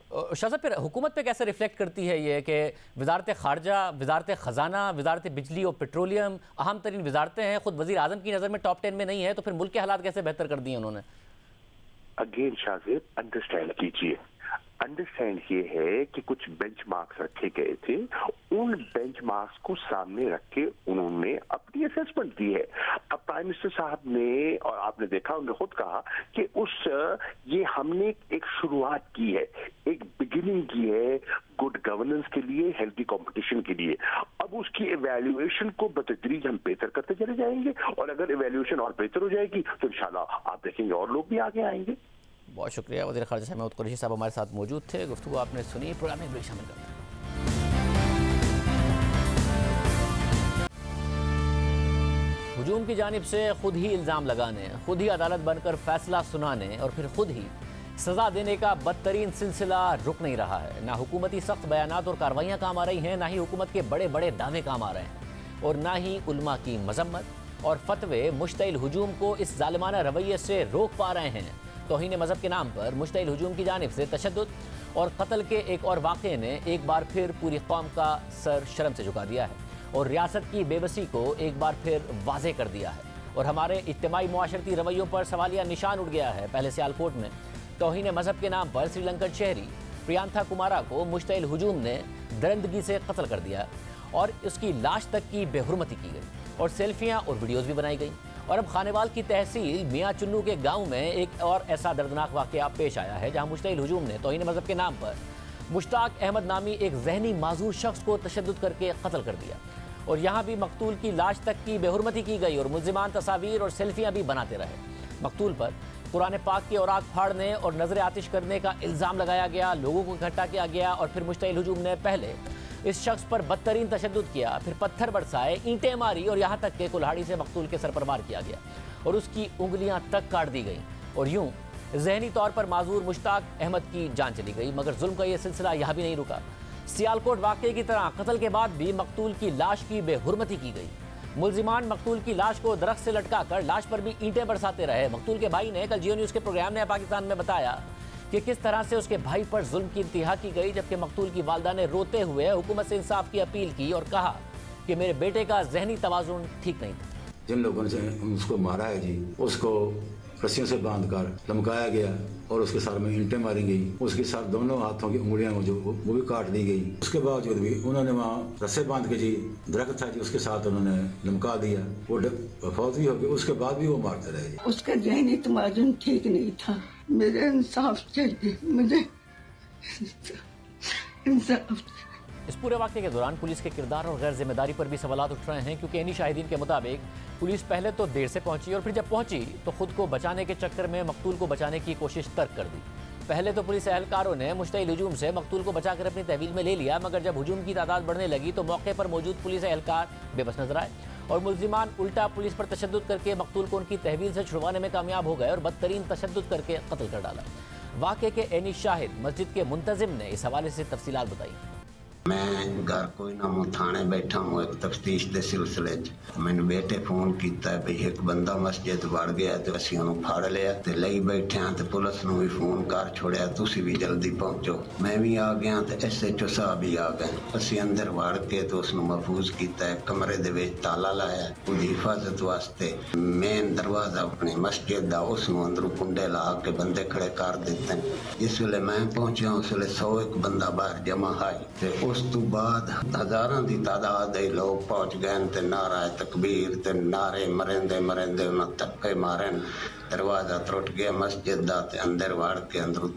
शाह साहब, फिर हुकूमत पे कैसे रिफ्लेक्ट करती है ये कि वजारत खारजा, वजारत ख़जाना, वजारत बिजली और पेट्रोलियम अहम तरीन वजारतें हैं, खुद वज़ीर आज़म की नज़र में टॉप 10 में नहीं है, तो फिर मुल्क के हालात कैसे बेहतर कर दिए उन्होंने? अगेन शाहजेब, अंडरस्टैंड कीजिए, अंडरस्टैंड ये है कि कुछ बेंचमार्क्स रखे गए थे, उन बेंचमार्क्स को सामने रख के उन्होंने अपनी असेसमेंट दी है। अब प्राइम मिनिस्टर साहब ने, और आपने देखा, उन्होंने खुद कहा कि ये हमने एक शुरुआत की है, एक बिगिनिंग की है गुड गवर्नेंस के लिए, हेल्थी कंपटीशन के लिए। अब उसकी इवैल्यूएशन को बतदरीज हम बेहतर करते चले जाएंगे और अगर इवैल्यूएशन और बेहतर हो जाएगी तो इंशाल्लाह आप देखेंगे और लोग भी आगे आएंगे। बहुत शुक्रिया। वज़ीर ख़ारजा महमूद कुरैशी साहब हमारे साथ मौजूद थे, गुफ्तगू आपने सुनी। प्रोग्राम में शामिल करते हैं। हुजूम की जानिब से खुद ही इल्ज़ाम लगाने, खुद ही अदालत बनकर फैसला सुनाने और फिर खुद ही सज़ा देने का बदतरीन सिलसिला रुक नहीं रहा है। ना हुकूमती सख्त बयानात और कार्रवाइयाँ काम आ रही हैं, ना ही हुकूमत के बड़े बड़े दावे काम आ रहे हैं, और ना ही उलमा की मजम्मत और फतवे मुश्तइल हुजूम को इस जालिमाना रवैये से रोक पा रहे हैं। तौहीन मज़हब के नाम पर मुश्तइल हुजूम की जानिब से तशद्दुद और कत्ल के एक और वाक़े ने एक बार फिर पूरी कौम का सर शर्म से झुका दिया है और रियासत की बेबसी को एक बार फिर वाज़े कर दिया है और हमारे इज्तिमाई मुआशरती रवैयों पर सवालिया निशान उठ गया है। पहले सियालकोट में तौहीन मज़हब के नाम पर श्रीलंकन शहरी प्रियांथा कुमारा को मुश्तइल हुजूम ने दरिंदगी से कत्ल कर दिया और उसकी लाश तक की बेहुरमती की गई और सेल्फियाँ और वीडियोज़ भी बनाई गई। और अब खानेवाल की तहसील मियाँ चुन्नू के गांव में एक और ऐसा दर्दनाक वाक़या पेश आया है, जहां मुश्तइल हुजूम ने तौहीन मज़हब के नाम पर मुश्ताक अहमद नामी एक जहनी माजूर शख्स को तशद्दुद करके कत्ल कर दिया और यहाँ भी मकतूल की लाश तक की बेहुरमती की गई और मुल्ज़िमान तस्वीर और सेल्फियाँ भी बनाते रहे। मकतूल पर कुरान पाक के औराक फाड़ने और नजर आतिश करने का इल्ज़ाम लगाया गया, लोगों को इकट्ठा किया गया और फिर मुश्तइल हुजूम ने पहले इस शख्स पर बदतरीन तशद्दुद किया, फिर पत्थर बरसाए, ईंटें मारी और यहाँ तक के कुल्हाड़ी से मकतूल के सर पर वार किया गया और उसकी उंगलियाँ तक काट दी गई और यूं जहनी तौर पर माजूर मुश्ताक अहमद की जान चली गई। मगर जुल्म का यह सिलसिला यहाँ भी नहीं रुका। सियालकोट वाक़े की तरह कत्ल के बाद भी मकतूल की लाश की बेहुरमती की गई। मुल्जिमान मकतूल की लाश को दरख्त से लटका कर लाश पर भी ईंटें बरसाते रहे। मकतूल के भाई ने कल जियो न्यूज़ के प्रोग्राम नया पाकिस्तान में बताया कि किस तरह से उसके भाई पर जुल्म की इंतहा की गई, जबकि मकतूल की वालदा ने रोते हुए हुकूमत से इंसाफ की अपील की और कहा कि मेरे बेटे का जहनी तवाज़ुन ठीक नहीं था। जिन लोगों ने उसको मारा है जी, उसको रस्सियों से बांध कर लमकाया गया और उसके सर में ईंटें मारी गई, उसके सर दोनों हाथों की उंगलियां जो वो भी काट दी गई। उसके बावजूद भी उन्होंने वहाँ रस्से बांध के जी, दरख्त था जी, उसके साथ उन्होंने लमका दिया। वो फौत भी हो गई, उसके बाद भी वो मारते रहे जी। उसका जहनी तवाज़ुन ठीक नहीं था। मेरे इंसाफ चाहिए, मुझे इंसाफ। इस पूरे वाक़े के दौरान पुलिस के किरदार और गैर जिम्मेदारी पर भी सवाल उठ रहे हैं, क्योंकि इन्हीं शाहिदीन के मुताबिक पुलिस पहले तो देर से पहुंची और फिर जब पहुंची तो खुद को बचाने के चक्कर में मकतूल को बचाने की कोशिश तर्क कर दी। पहले तो पुलिस एहलकारों ने मुश्तइल हुजूम से मकतूल को बचाकर अपनी तहवील में ले लिया, मगर जब हुजूम की तादाद बढ़ने लगी तो मौके पर मौजूद पुलिस एहलकार बेबस नजर आए और मुल्जिमान उल्टा पुलिस पर तशद्दुद करके मकतूल को उनकी तहवील से छुड़वाने में कामयाब हो गए और बदतरीन तशद्दुद करके कत्ल कर डाला। वाक़े के एनी शाहिद मस्जिद के मुंतजिम ने इस हवाले से तफसीलात बताई। मैं घर कोई ना मैं थाने बैठा हूँ एक तफ्तीश के सिलसिले मैंने बेटे फोन किया भाई एक बंदा मस्जिद वड़ गया तो असी उन्होंने फाड़ लिया तो लई बैठे हाँ तो पुलिस ने भी फोन कर छोड़िया तुसी भी जल्दी पहुंचो। मैं भी आ गया तो SHO साहब भी आ गए। असी अंदर वड़ के तो उसने महफूज किया, कमरे दे विच ताला लाया उसकी हिफाजत वास्ते। मेन दरवाजा अपनी मस्जिद का उसनों अंदरों कुंडे ला के बंदे खड़े कर दिते। जिस वेले मैं पहुंचा उस वेले 101 बंदा बाहर जमा है। उस तो बाद हजारों की तादाद लोग पहुंच गए ते नारा तकबीर ते नारे मरेंदे मरेंदे उन्हें धक्के मारे, दरवाजा त्रुट गया मस्जिद का ते अंदर वाड़ के अंदरों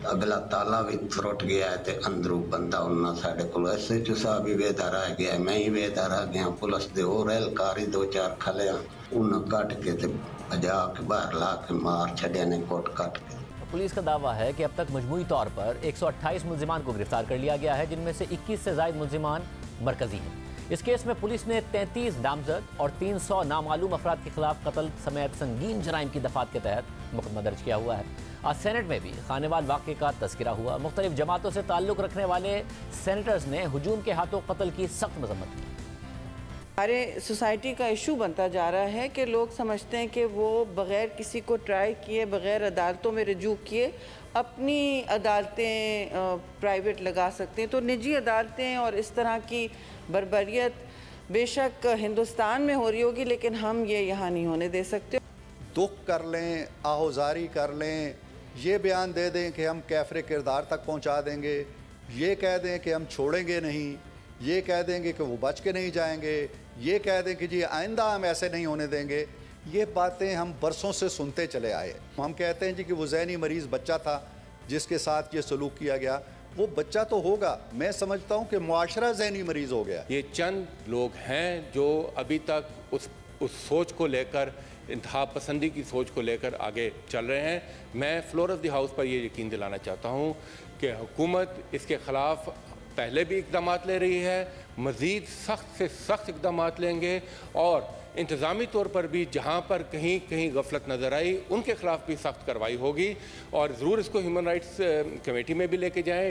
अगला ताला भी त्रुट गया है ते अंदरों बंदा उन्ना साढ़े को SHO साहब भी वेदा रह गया, मैं ही वेदा रह गया। पुलिस दे और एहलकारी 2-4 खलिया उन्हें कट के ते भजा के बाहर ला के मार छड़िया ने कोट कट के। पुलिस का दावा है कि अब तक मजमूई तौर पर 128 मुल्जिमान को गिरफ्तार कर लिया गया है, जिनमें से 21 से ज़ायद मुल्जिमान मरकजी हैं। इस केस में पुलिस ने 33 नामजद और 300 नामालूम अफराद के खिलाफ कत्ल समेत संगीन जराइम की दफात के तहत मुकदमा दर्ज किया हुआ है। आज सेनेट में भी खानेवाल वाक़े का तस्करा हुआ। मुख्तलिफ जमातों से ताल्लुक़ रखने वाले सेनेटर्स ने हुजूम के हाथों कत्ल की सख्त मजम्मत की। हमारे सोसाइटी का इशू बनता जा रहा है कि लोग समझते हैं कि वो बग़ैर किसी को ट्राई किए, बग़ैर अदालतों में रजू किए अपनी अदालतें प्राइवेट लगा सकते हैं। तो निजी अदालतें और इस तरह की बर्बरियत बेशक हिंदुस्तान में हो रही होगी, लेकिन हम ये यहाँ नहीं होने दे सकते। दुख कर लें, आहोजारी कर लें, ये बयान दे दें कि हम कैफरे किरदार तक पहुँचा देंगे, ये कह दें कि हम छोड़ेंगे नहीं, ये कह देंगे कि वो बच के नहीं जाएंगे, ये कह दें कि जी आइंदा हम ऐसे नहीं होने देंगे। ये बातें हम बरसों से सुनते चले आए। हम कहते हैं जी कि वो ज़हनी मरीज़ बच्चा था जिसके साथ ये सलूक किया गया, वो बच्चा तो होगा, मैं समझता हूँ कि मुआशरा ज़हनी मरीज़ हो गया। ये चंद लोग हैं जो अभी तक उस सोच को लेकर, इंतहा पसंदी की सोच को लेकर आगे चल रहे हैं। मैं फ्लोर ऑफ द हाउस पर ये यकीन दिलाना चाहता हूँ कि हुकूमत इसके ख़िलाफ़ पहले भी इक़दाम ले रही है, मज़ीद सख्त से सख्त इक़दाम लेंगे और इंतज़ामी तौर पर भी जहाँ पर कहीं कहीं गफलत नज़र आई उनके ख़िलाफ़ भी सख्त कार्रवाई होगी और ज़रूर इसको ह्यूमन राइट्स कमेटी में भी लेके जाएँ।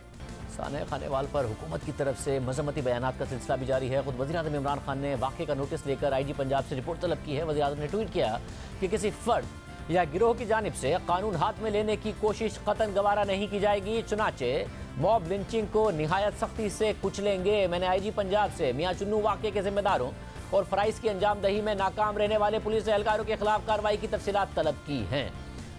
सानिया खानेवाल पर हुकूमत की तरफ से मजम्मती बयानात का सिलसिला भी जारी है। खुद वज़ीर-ए-आज़म इमरान खान ने वाक़े का नोटिस लेकर IG पंजाब से रिपोर्ट तलब की है। वज़ीर-ए-आज़म ने ट्वीट किया कि किसी फ़र्द या गिरोह की जानिब से कानून हाथ में लेने की कोशिश कतन गवारा नहीं की जाएगी, चुनाचे मॉब लिंचिंग को निहायत सख्ती से कुचलेंगे। मैंने IG पंजाब से मियां चुन्नू वाक़े के जिम्मेदारों और फ़राइज़ की अंजामदही में नाकाम रहने वाले पुलिस एहलकारों के खिलाफ कार्रवाई की तफसीलात तलब की हैं।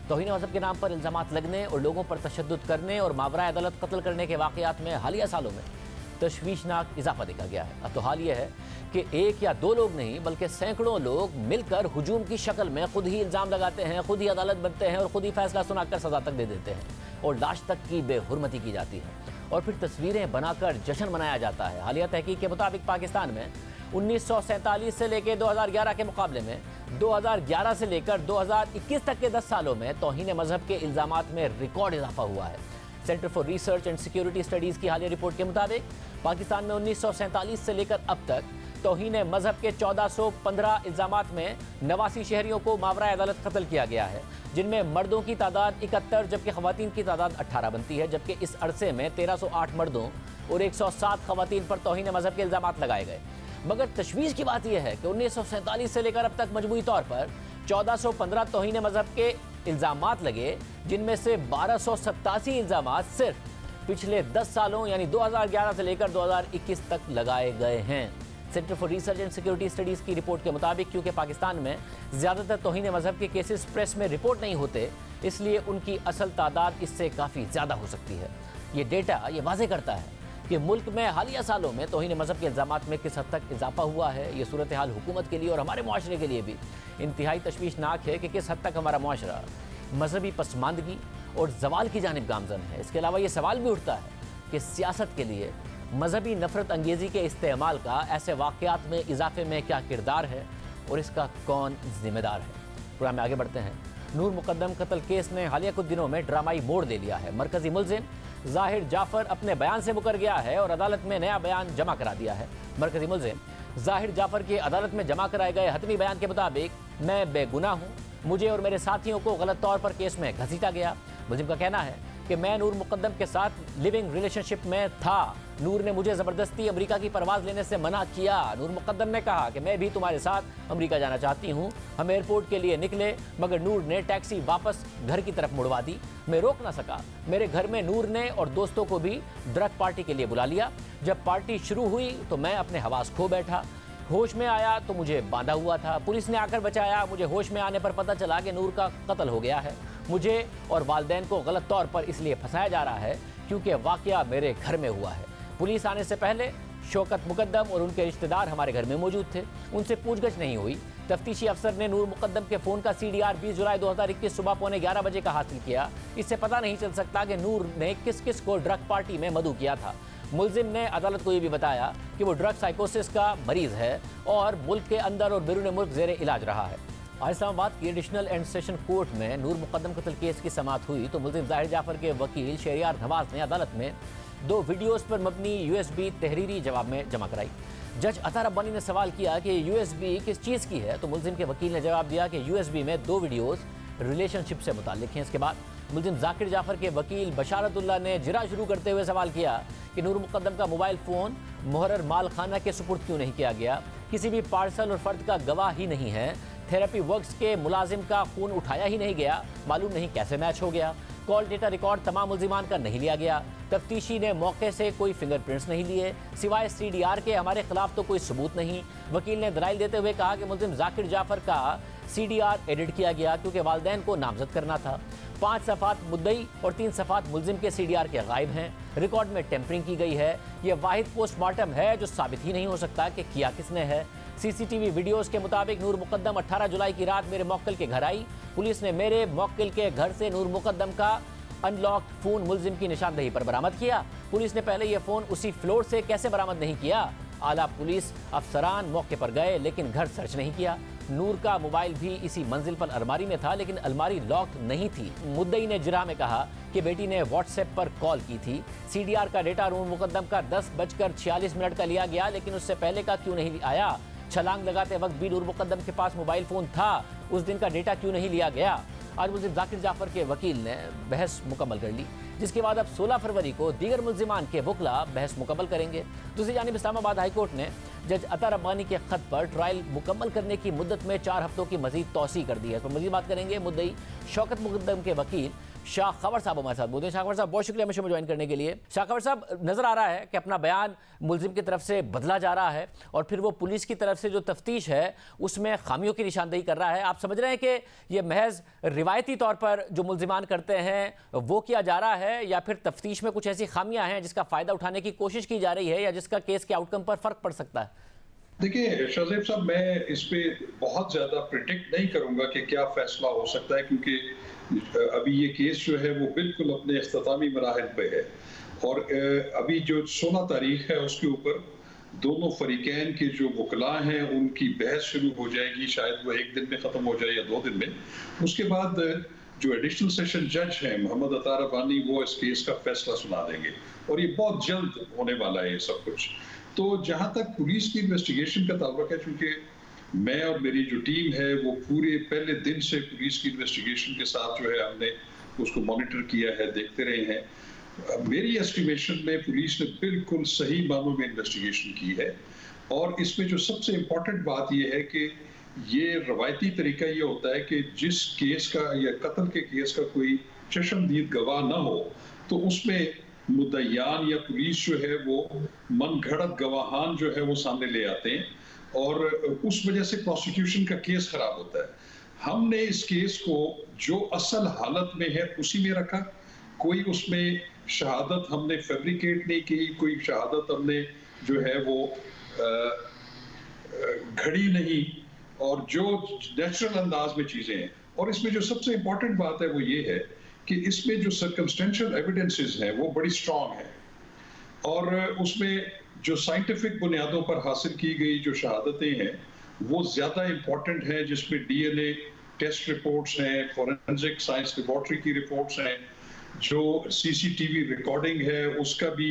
तौहीन मज़हब के नाम पर इल्ज़ामात लगने और लोगों पर तशद्दुद करने और मावरा अदालत कत्ल करने के वाक़यात में हालिया सालों में तशवीशनाक इजाफा देखा गया है। अब तो हाल ये है कि एक या दो लोग नहीं बल्कि सैकड़ों लोग मिलकर हुजूम की शक्ल में खुद ही इल्ज़ाम लगाते हैं, खुद ही अदालत बनते हैं और खुद ही फैसला सुनाकर सज़ा तक दे देते हैं और लाश तक की बेहुरमती की जाती है और फिर तस्वीरें बनाकर जश्न मनाया जाता है। हालिया तहकीक के मुताबिक पाकिस्तान में 1947 से लेकर 2011 के मुकाबले में 2011 से लेकर 2021 तक के 10 सालों में तौहीन मजहब के इल्ज़ामात में रिकॉर्ड इजाफा हुआ है। Centre for research and security studies की हालिया रिपोर्ट के मुताबिक पाकिस्तान में 1947 से लेकर अब तक तौहीन मजहब के 1415 इल्ज़ामात में 89 शहरियों को मावरा अदालत कत्ल किया गया है, जिनमें मर्दों की तादाद 71 जबकि ख़वातीन की तादाद 18 बनती है। जबकि इस अरसे में 1308 मर्दों और 107 ख़वातीन पर तौहीन मजहब के इल्ज़ामात लगाए गए। मगर तशवीश की बात यह है कि 1947 से लेकर अब तक मजमूई तौर पर 1415 तौहीन मजहब के इल्ज़ामात लगे, जिनमें से 1287 इल्ज़ामात सिर्फ पिछले 10 सालों यानी 2011 से लेकर 2021 तक लगाए गए हैं। Centre for research and security studies की रिपोर्ट के मुताबिक क्योंकि पाकिस्तान में ज़्यादातर तौहीन मजहब के केसेस प्रेस में रिपोर्ट नहीं होते, इसलिए उनकी असल तादाद इससे काफ़ी ज़्यादा हो सकती है। ये डेटा ये वाज़े करता है कि मुल्क में हालिया सालों में तौहीन मजहब के इल्ज़ामात में किस हद तक इजाफा हुआ है। ये सूरत हाल हुकूमत के लिए और हमारे मुआशरे के लिए भी इंतहाई तशवीशनाक है कि किस हद तक हमारा मुआशरा मजहबी पसमानदगी और जवाल की जानिब गामज़न है। इसके अलावा ये सवाल भी उठता है कि सियासत के लिए मजहबी नफरत अंगेज़ी के इस्तेमाल का ऐसे वाक़यात में इजाफे में क्या किरदार है और इसका कौन जिम्मेदार है। प्रोग्राम में आगे बढ़ते हैं। नूर मुकद्दम कत्ल केस ने हालिया कुछ दिनों में ड्रामाई मोड़ ले लिया है। मरकजी मुल्जिम ज़ाहिर जाफ़र अपने बयान से मुकर गया है और अदालत में नया बयान जमा करा दिया है। मरकजी मुल्जिम ज़ाहिर जाफ़र के अदालत में जमा कराए गए हतमी बयान के मुताबिक मैं बेगुनाह हूँ, मुझे और मेरे साथियों को गलत तौर पर केस में घसीटा गया। मुल्जिम का कहना है कि मैं नूर मुकद्दम के साथ लिविंग रिलेशनशिप में था। नूर ने मुझे ज़बरदस्ती अमेरिका की परवाज़ लेने से मना किया। नूर मुकद्दम ने कहा कि मैं भी तुम्हारे साथ अमेरिका जाना चाहती हूँ। हम एयरपोर्ट के लिए निकले मगर नूर ने टैक्सी वापस घर की तरफ मुड़वा दी। मैं रोक ना सका। मेरे घर में नूर ने और दोस्तों को भी ड्रग पार्टी के लिए बुला लिया। जब पार्टी शुरू हुई तो मैं अपने हवास खो बैठा। होश में आया तो मुझे बांधा हुआ था। पुलिस ने आकर बचाया। मुझे होश में आने पर पता चला कि नूर का कत्ल हो गया है। मुझे और वालिदैन को गलत तौर पर इसलिए फंसाया जा रहा है क्योंकि वाक़या मेरे घर में हुआ है। पुलिस आने से पहले शौकत मुकद्दम और उनके रिश्तेदार हमारे घर में मौजूद थे। उनसे पूछगछ नहीं हुई। तफ्तीशी अफसर ने नूर मुकद्दम के फ़ोन का CDR 20 जुलाई 2021 सुबह 11:15 बजे का हासिल किया। इससे पता नहीं चल सकता कि नूर ने किस किस को ड्रग पार्टी में मदऊ किया था। मुल्जिम ने अदालत को यह भी बताया कि वो ड्रग साइकोसिस का मरीज़ है और मुल्क के अंदर और बैरून मुल्क ज़ेरे इलाज रहा है। आज इस्लामाबाद की एडिशनल एंड सेशन कोर्ट में नूर मुकद्दम कत्ल केस की समाअत हुई तो मुल्ज़िम ज़ाहिर जाफर के वकील शहरियार नवाज ने अदालत में 2 वीडियोस पर मबनी USB तहरीरी जवाब में जमा कराई। जज अता रब्बानी ने सवाल किया कि USB किस चीज़ की है तो मुल्ज़िम के वकील ने जवाब दिया कि USB में 2 वीडियोस रिलेशनशिप से मुताल्लिक हैं। इसके बाद मुल्ज़िम ज़ाकिर जाफर के वकील बशारतुल्लाह ने जिरा शुरू करते हुए सवाल किया कि नूर मुकद्दम का मोबाइल फ़ोन मुहर्रर माल खाना के सुपुर्द क्यों नहीं किया गया, किसी भी पार्सल और फ़र्द का गवाह ही नहीं है, थेरेपी वर्क्स के मुलाजिम का खून उठाया ही नहीं गया, मालूम नहीं कैसे मैच हो गया, कॉल डेटा रिकॉर्ड तमाम मुल्जिमान का नहीं लिया गया, तफ्तीशी ने मौके से कोई फिंगरप्रिंट्स नहीं लिए, सिवाय CDR के हमारे खिलाफ तो कोई सबूत नहीं। वकील ने दलाइल देते हुए कहा कि मुल्जिम ज़ाकिर जाफर का CDR एडिट किया गया क्योंकि वालिदैन को नामजद करना था। 5 सफ़ात मुद्दई और 3 सफ़ात मुल्जिम के CDR के गायब हैं। रिकॉर्ड में टेम्परिंग की गई है। यह वाहिद पोस्टमार्टम है जो साबित ही नहीं हो सकता कि किया किसने है। CCTV वीडियोस के मुताबिक नूर मुकद्दम 18 जुलाई की रात मेरे मौक्किल के घर आई। पुलिस ने मेरे मौक्किल के घर से नूर मुकद्दम का अनलॉक्ड फ़ोन मुल्जिम की निशानदही पर बरामद किया। पुलिस ने पहले यह फ़ोन उसी फ्लोर से कैसे बरामद नहीं किया? आला पुलिस अफसरान मौके पर गए लेकिन घर सर्च नहीं किया। नूर का मोबाइल भी इसी मंजिल पर अलमारी में था लेकिन अलमारी लॉक्ड नहीं थी। मुद्दई ने जिरा में कहा कि बेटी ने व्हाट्सएप पर कॉल की थी। CDR का डेटा नूर मुकद्दम का 10:46 का लिया गया लेकिन उससे पहले का क्यों नहीं आया? छलांग लगाते वक्त भी नूर मुकद्दम के पास मोबाइल फ़ोन था, उस दिन का डेटा क्यों नहीं लिया गया? आज मुल्ज़िम ज़ाकिर जाफर के वकील ने बहस मुकम्मल कर ली, जिसके बाद अब 16 फरवरी को दीगर मुल्जिमान के वकला बहस मुकम्मल करेंगे। दूसरी जानिब इस्लामाबाद हाई कोर्ट ने जज अता रब्बानी के खत पर ट्रायल मुकम्मल करने की मुद्दत में 4 हफ्तों की मजीद तौसी कर दी है। तो मजीद बात करेंगे मुद्दई शौकत मुकद्दम के वकील शाह खबर साहब हमारे साथ बोलते हैं। शाह खबर साहब बहुत शुक्रिया हमें ज्वाइन करने के लिए। शाह खबर साहब, नज़र आ रहा है कि अपना बयान मुल्जिम की तरफ से बदला जा रहा है और फिर वो पुलिस की तरफ से जो तफ्तीश है उसमें खामियों की निशानदेही कर रहा है। आप समझ रहे हैं कि ये महज रिवायती तौर पर जो मुल्जिमान करते हैं वो किया जा रहा है या फिर तफ्तीश में कुछ ऐसी खामियां हैं जिसका फ़ायदा उठाने की कोशिश की जा रही है या जिसका केस के आउटकम पर फ़र्क पड़ सकता है? देखिए शाहजेब साहब, मैं इस पे बहुत ज़्यादा प्रिडिक्ट नहीं करूंगा कि क्या फैसला हो सकता है क्योंकि अभी ये केस जो है वो बिल्कुल अपने इख्तितामी मराहिल पे है और अभी जो 16 तारीख है उसके ऊपर दोनों फरीकैन के जो वकला हैं उनकी बहस शुरू हो जाएगी। शायद वो 1 दिन में ख़त्म हो जाए या 2 दिन में। उसके बाद जो एडिशनल सेशन जज हैं मोहम्मद अता रब्बानी वो इस केस का फैसला सुना देंगे और ये बहुत जल्द होने वाला है ये सब कुछ। तो जहाँ तक पुलिस की इन्वेस्टिगेशन का ताल्लुक है, चूँकि मैं और मेरी जो टीम है वो पूरे पहले दिन से पुलिस की इन्वेस्टिगेशन के साथ जो है हमने उसको मॉनिटर किया है, देखते रहे हैं। मेरी एस्टिमेशन में पुलिस ने बिल्कुल सही मानों में इन्वेस्टिगेशन की है और इसमें जो सबसे इम्पोर्टेंट बात ये है कि ये रवायती तरीका ये होता है कि जिस केस का या कत्ल के केस का कोई चश्मदीद गवाह ना हो तो उसमें मुद्दईयान या पुलिस जो है वो मनगढ़ंत गवाहान जो है वो सामने ले आते हैं और उस वजह से प्रोसिक्यूशन का केस खराब होता है। हमने इस केस को जो असल हालत में है उसी में रखा, कोई उसमें शहादत हमने फैब्रिकेट नहीं की, कोई शहादत हमने जो है वो घड़ी नहीं और जो नेचुरल अंदाज में चीजें हैं। और इसमें जो सबसे इम्पोर्टेंट बात है वो ये है कि इसमें जो सर्कमस्टेंशियल एविडेंसेस हैं वो बड़ी स्ट्रॉन्ग है और उसमें जो साइंटिफिक बुनियादों पर हासिल की गई जो शहादतें हैं वो ज़्यादा इम्पॉर्टेंट हैं, जिसमें DNA टेस्ट रिपोर्ट्स हैं, फॉरेंसिक साइंस लेबॉर्ट्री की रिपोर्ट्स हैं, जो CCTV रिकॉर्डिंग है उसका भी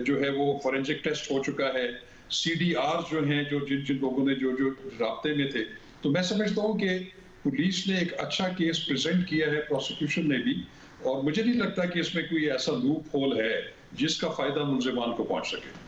जो है वो फॉरेंसिक टेस्ट हो चुका है, CDR जो हैं जो जिन लोगों ने जो राब्ते में थे। तो मैं समझता हूँ कि पुलिस ने एक अच्छा केस प्रेजेंट किया है, प्रोसिक्यूशन ने भी, और मुझे नहीं लगता कि इसमें कोई ऐसा लूप होल है जिसका फायदा मुल्जिमान को पहुंच सके।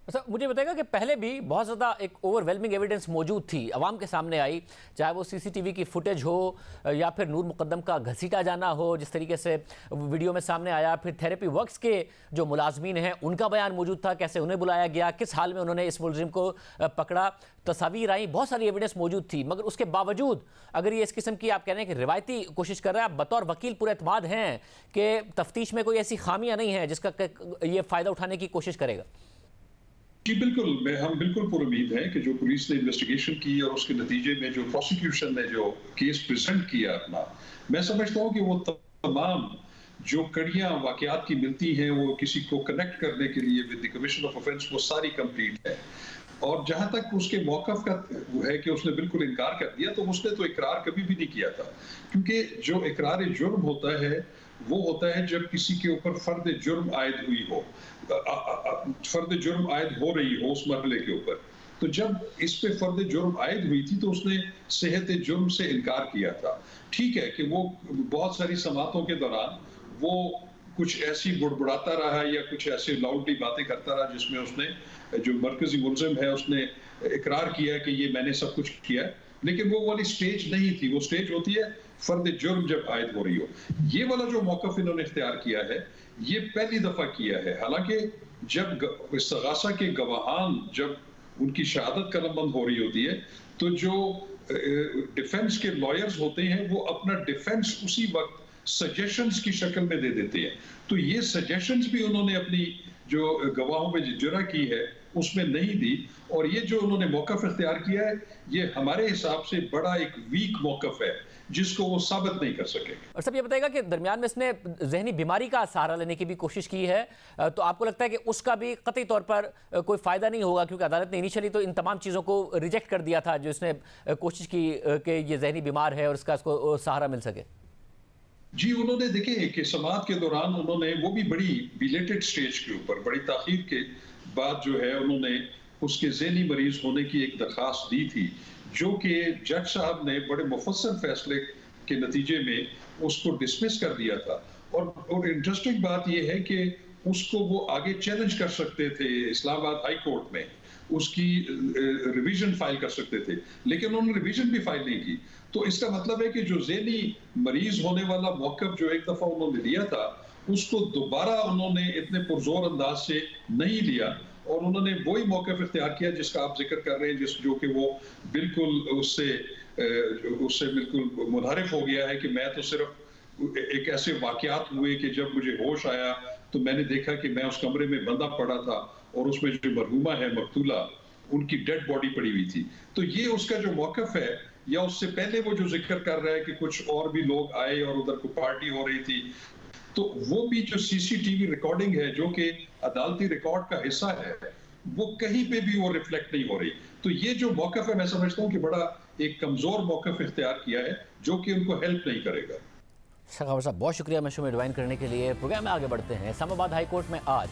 अच्छा, मुझे बताएगा कि पहले भी बहुत ज़्यादा एक ओवरवेलमिंग एविडेंस मौजूद थी, अवाम के सामने आई, चाहे वो CCTV की फुटेज हो या फिर नूर मुकद्दम का घसीटा जाना हो जिस तरीके से वीडियो में सामने आया, फिर थेरेपी वर्क्स के जो मुलाजमीन हैं उनका बयान मौजूद था, कैसे उन्हें बुलाया गया, किस हाल में उन्होंने इस मुलजिम को पकड़ा, तस्वीर आई, बहुत सारी एविडेंस मौजूद थी। मगर उसके बावजूद अगर ये इस किस्म की आप कह रहे हैं कि रिवायती कोशिश कर रहा है, आप बतौर वकील पूरे एतमाद हैं कि तफ्तीश में कोई ऐसी खामियां नहीं है जिसका ये फ़ायदा उठाने की कोशिश करेगा? जी बिल्कुल, हम बिल्कुल पुरुमीद हैं कि जो पुलिस ने इन्वेस्टिगेशन की और उसके नतीजे में जो प्रोसिक्यूशन ने जो केस प्रेजेंट किया अपना, मैं समझता हूँ कि वो तमाम जो कड़ियाँ वाक़यात की मिलती हैं वो किसी को कनेक्ट करने के लिए with the commission of offence वो सारी कंप्लीट है। और जहां तक उसके मौकफ का है कि उसने बिल्कुल इनकार कर दिया, तो उसने तो इकरार कभी भी नहीं किया था, क्योंकि जो इकरार जुर्म होता है वो होता है जब किसी के ऊपर फर्द जुर्म आयद हुई हो, फर्द जुर्म आयद हो रही हो उस मरहले के ऊपर। तो जब इस पे फर्द जुर्म आयद हुई थी तो उसने सेहत जुर्म से इनकार किया था। ठीक है कि वो बहुत सारी समातों के दौरान वो कुछ ऐसी बुड़बुड़ाता रहा या कुछ ऐसे लाउडली बातें करता रहा जिसमें उसने, जो मरकजी मुलजिम है, उसने इकरार किया कि ये मैंने सब कुछ किया, लेकिन वो वाली स्टेज नहीं थी। वो स्टेज होती है फर्द जुर्म जब आयद हो रही हो। ये वाला जो मौकफ इन्होंने इख्तियार किया है ये पहली दफा किया है। हालांकि जब इस्तगासा के गवाहान जब उनकी शहादत कलमबंद हो रही होती है तो जो डिफेंस के लॉयर्स होते हैं वो अपना डिफेंस उसी वक्त सजेशंस की शक्ल में दे देते हैं। तो ये सजेशंस भी उन्होंने अपनी जो गवाहों में जुरा की है उसमें नहीं दी, और ये जो उन्होंने मौकफ इख्तियार किया है ये हमारे हिसाब से बड़ा एक वीक मौकफ है जिसको वो साबित नहीं कर सके। और सब ये बताएगा कि दरमियान में इसने जहनी बीमारी का सहारा लेने की भी कोशिश की है, तो आपको लगता है कि उसका भी कतई तौर पर कोई फ़ायदा नहीं होगा, क्योंकि अदालत ने इनिशियली तो इन तमाम चीज़ों को रिजेक्ट कर दिया था जो इसने कोशिश की कि ये जहनी बीमार है और इसका इसको सहारा मिल सके। जी, उन्होंने देखे कि समात के दौरान उन्होंने वो भी बड़ी बिलेटेड स्टेज के ऊपर बड़ी ताखीर के बाद जो है उन्होंने उसके ज़हनी मरीज होने की एक दरख्वास्त दी थी, जो कि जज साहब ने बड़े मुफस्सल फैसले के नतीजे में उसको डिसमिस कर दिया था। और इंटरेस्टिंग बात यह है कि उसको वो आगे चैलेंज कर सकते थे इस्लामाबाद हाई कोर्ट में, उसकी रिवीजन फाइल कर सकते थे, लेकिन उन्होंने रिवीजन भी फाइल नहीं की। तो इसका मतलब है कि जो ज़हनी मरीज होने वाला मौक़िफ़ जो एक दफ़ा उन्होंने लिया था उसको दोबारा उन्होंने इतने पुरजोर अंदाज से नहीं लिया, और उन्होंने वही मौक़िफ़ इख्तियार किया जिसका आप जिक्र कर रहे हैं, जो कि वो बिल्कुल उससे बिल्कुल मुनहरिफ हो गया है कि मैं तो सिर्फ एक ऐसे वाक़यात हुए कि जब मुझे होश आया तो मैंने देखा कि मैं उस कमरे में बंदा पड़ा था और उसमें जो मरहूमा है मकतूला उनकी डेड बॉडी पड़ी हुई थी। तो ये उसका जो मौक़िफ़ है, या उससे पहले वो जो जिक्र कर रहा है कि कुछ और भी लोग आए और उधर को पार्टी हो रही थी, तो वो भी जो सीसीटीवी रिकॉर्डिंग है जो कि अदालती रिकॉर्ड का हिस्सा है वो कहीं पे भी वो रिफ्लेक्ट नहीं हो रही। तो ये जो मौक़िफ़ है मैं समझता हूँ कि बड़ा एक कमज़ोर मौक़िफ़ इख्तियार किया है जो कि उनको हेल्प नहीं करेगा। खबर साहब बहुत शुक्रिया मशहूर में ज्वाइन करने के लिए। प्रोग्राम में आगे बढ़ते हैं। इस्लामाबाद हाई कोर्ट में आज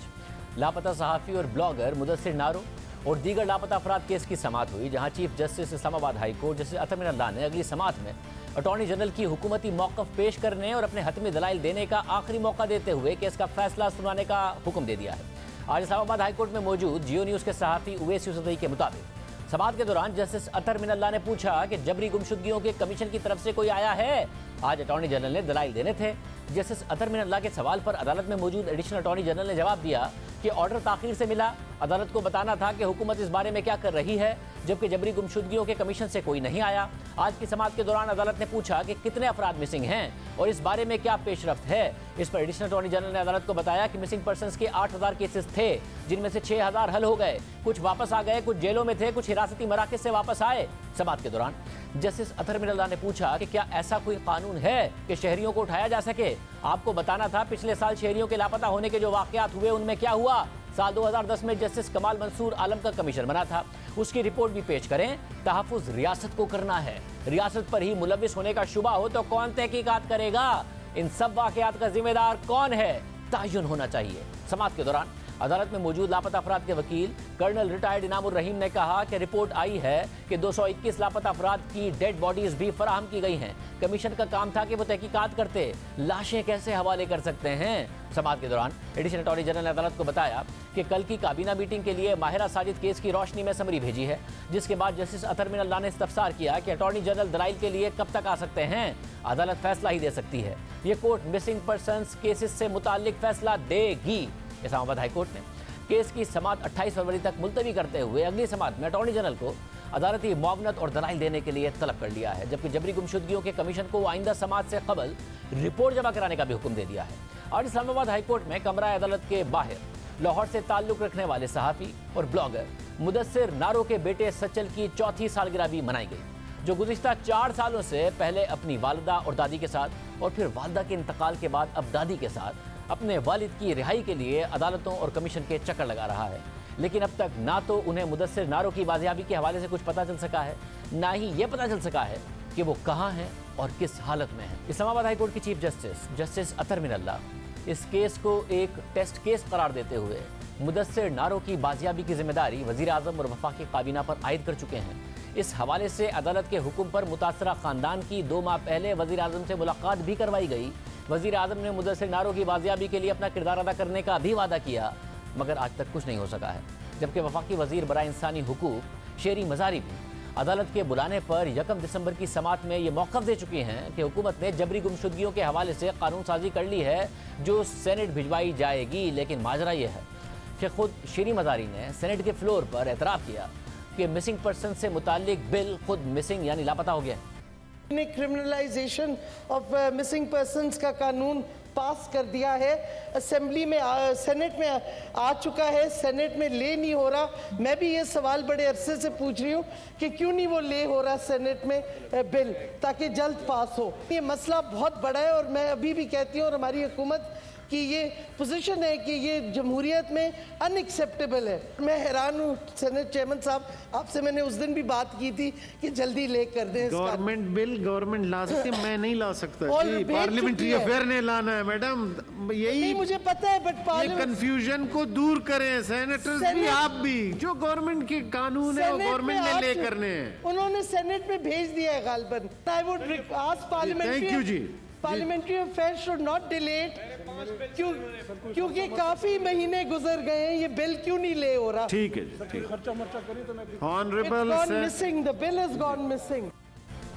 लापता सहाफ़ी और ब्लॉगर मुदस्सिर नारो और दीगर लापता अफराद केस की समाअत हुई, जहाँ chief justice Islamabad high court justice Athar Minallah ने अगली समाअत में अटॉर्नी जनरल की हुकूमती मौक़िफ़ पेश करने और अपने हतमी दलाइल देने का आखिरी मौका देते हुए केस का फैसला सुनाने का हुक्म दे दिया है। आज इस्लामाबाद हाई कोर्ट में मौजूद जियो न्यूज़ के सहाफ़ी उवैस यूसुफ़ज़ई के मुताबिक समाअत के दौरान जस्टिस अतर मिनत अल्लाह ने पूछा कि जबरी गुमशुदगियों के कमीशन की तरफ से कोई आया है। आज अटॉर्नी जनरल ने दलाइल देने थे। जस्टिस अतर मिनत अल्लाह के सवाल पर अदालत में मौजूद एडिशनल अटॉर्नी जनरल ने जवाब दिया कि ऑर्डर ताख़ीर से मिला, अदालत को बताना था कि हुकूमत इस बारे में क्या कर रही है, जबकि जबरी गुमशुदगियों के कमीशन से कोई नहीं आया। आज की समाअत के दौरान अदालत ने पूछा कि कितने अफराद मिसिंग हैं और इस बारे में क्या पेशरफ्त है। इस पर एडिशनल अटॉर्नी जनरल ने अदालत को बताया कि मिसिंग पर्सनस के 8000 केसेस थे, जिनमें से 6000 हल हो गए, कुछ वापस आ गए, कुछ जेलों में थे, कुछ हिरासती मराकज़ से वापस आए। समाअत के दौरान जस्टिस अतर मिनत अल्लाह ने पूछा कि क्या ऐसा कोई कानून है कि शहरियों को उठाया जा सके। आपको बताना था पिछले साल शहरियों के लापता होने के जो वाक़यात हुए उनमें क्या हुआ। साल 2010 में जस्टिस कमाल मंसूर आलम का कमीशन बना था, उसकी रिपोर्ट भी पेश करें। तहफ़्फ़ुज़ रियासत को करना है, रियासत पर ही मुलविस होने का शुबा हो तो कौन तहकीकात करेगा। इन सब वाक़यात का जिम्मेदार कौन है, तयन होना चाहिए। समाअत के दौरान अदालत में मौजूद लापता अफराद के वकील कर्नल रिटायर्ड इनामुर रहीम ने कहा कि रिपोर्ट आई है कि 221 लापता अफराद की डेड बॉडीज भी फराहम की गई हैं। कमीशन का काम था कि वो तहकीकात करते, लाशें कैसे हवाले कर सकते हैं। समाअत के दौरान एडिशनल अटॉर्नी जनरल ने अदालत को बताया कि कल की काबीना मीटिंग के लिए माहिरा साजिद केस की रोशनी में समरी भेजी है, जिसके बाद जस्टिस अतर मिनत अल्लाह ने इस्तफसार किया कि अटॉर्नी जनरल दलाइल के लिए कब तक आ सकते हैं। अदालत फैसला ही दे सकती है, ये कोर्ट मिसिंग पर्सनस केसेस से मुताल्लिक फैसला देगी। इस्लामाबाद हाई कोर्ट ने केस की समाअत 28 फरवरी तक मुलतवी करते हुए अगली समाअत में अटॉर्नी जनरल को अदालती मुआवनत और दलाइल देने के लिए तलब कर लिया है, जबकि जबरी गुमशुदगियों के कमीशन को आइंदा समाअत से कबल रिपोर्ट जमा कराने का भी हुक्म दे दिया है। और इस्लामाबाद हाई कोर्ट में कमरा अदालत के बाहर लाहौर से ताल्लुक़ रखने वाले सहाफ़ी और ब्लॉगर मुदस्सिर नारो के बेटे सचल की 4थी सालगिरह भी मनाई गई, जो गुज़िश्ता 4 सालों से पहले अपनी वालिदा और दादी के साथ और फिर वालिदा के इंतकाल के बाद अब दादी के साथ अपने वालिद की रिहाई के लिए अदालतों और कमीशन के चक्कर लगा रहा है। लेकिन अब तक ना तो उन्हें मुदस्सिर नारों की बाजियाबी के हवाले से कुछ पता चल सका है, ना ही ये पता चल सका है कि वो कहाँ हैं और किस हालत में हैं। इस्लामाबाद हाई कोर्ट की चीफ जस्टिस अतर मिनल्ला इस केस को एक टेस्ट केस करार देते हुए मुदस्सिर नारों की बाजियाबी की जिम्मेदारी वज़ीर आज़म और वफाकी काबीना पर आयद कर चुके हैं। इस हवाले से अदालत के हुक्म पर मुतासरा ख़ानदान की 2 माह पहले वज़ीर आज़म से मुलाकात भी करवाई गई। वज़ीर आज़म ने मुदस्सिर नारों की बाजियाबी के लिए अपना किरदार अदा करने का भी वादा किया, मगर आज तक कुछ नहीं हो सका है। जबकि वफाकी वज़ीर बराए इंसानी हुकूक शेरी मज़ारी भी अदालत के बुलाने पर 1 दिसंबर की समात में ये मौक़िफ़ दे चुकी हैं कि हुकूमत ने जबरी गुमशुदगियों के हवाले से कानून साजी कर ली है जो सेनेट भिजवाई जाएगी। लेकिन माजरा ये है कि खुद शेरी मज़ारी ने सेनेट के फ्लोर पर एतराफ़ किया कि मिसिंग पर्सन से मुताल्लिक बिल खुद मिसिंग यानी लापता हो गया। ने क्रिमिनलाइजेशन ऑफ मिसिंग पर्सन्स का कानून पास कर दिया है, असेंबली में सेनेट में आ चुका है, सेनेट में ले नहीं हो रहा। मैं भी ये सवाल बड़े अरसे से पूछ रही हूँ कि क्यों नहीं वो ले हो रहा सेनेट में बिल, ताकि जल्द पास हो। ये मसला बहुत बड़ा है और मैं अभी भी कहती हूँ और हमारी हुकूमत कि ये पोजीशन है कि ये जमहूरियत में अनएक्सेप्टेबल है। मैं हैरान हूँ सेनेट चेयरमैन साहब, आपसे मैंने उस दिन भी बात की थी कि जल्दी ले कर दें। गवर्नमेंट बिल गवर्नमेंट ला सकती है, मैं नहीं ला सकता जी, पार्लियामेंट्री अफेयर ने लाना है मैडम, यही मुझे पता है, बट ये कंफ्यूजन को दूर करें। सेनेटर्स भी आप भी, जो गवर्नमेंट के कानून है वो गवर्नमेंट ने ले करने हैं। उन्होंने सेनेट में भेज दिया है गालबन। I would ask thank you जी, parliamentary affairs should not delayed, क्योंकि काफी महीने गुजर गए हैं, ये बिल क्यों नहीं ले हो रहा। ठीक है जी, खर्चा मर्चा करिए तो मैं honourable missing, the bill is gone missing.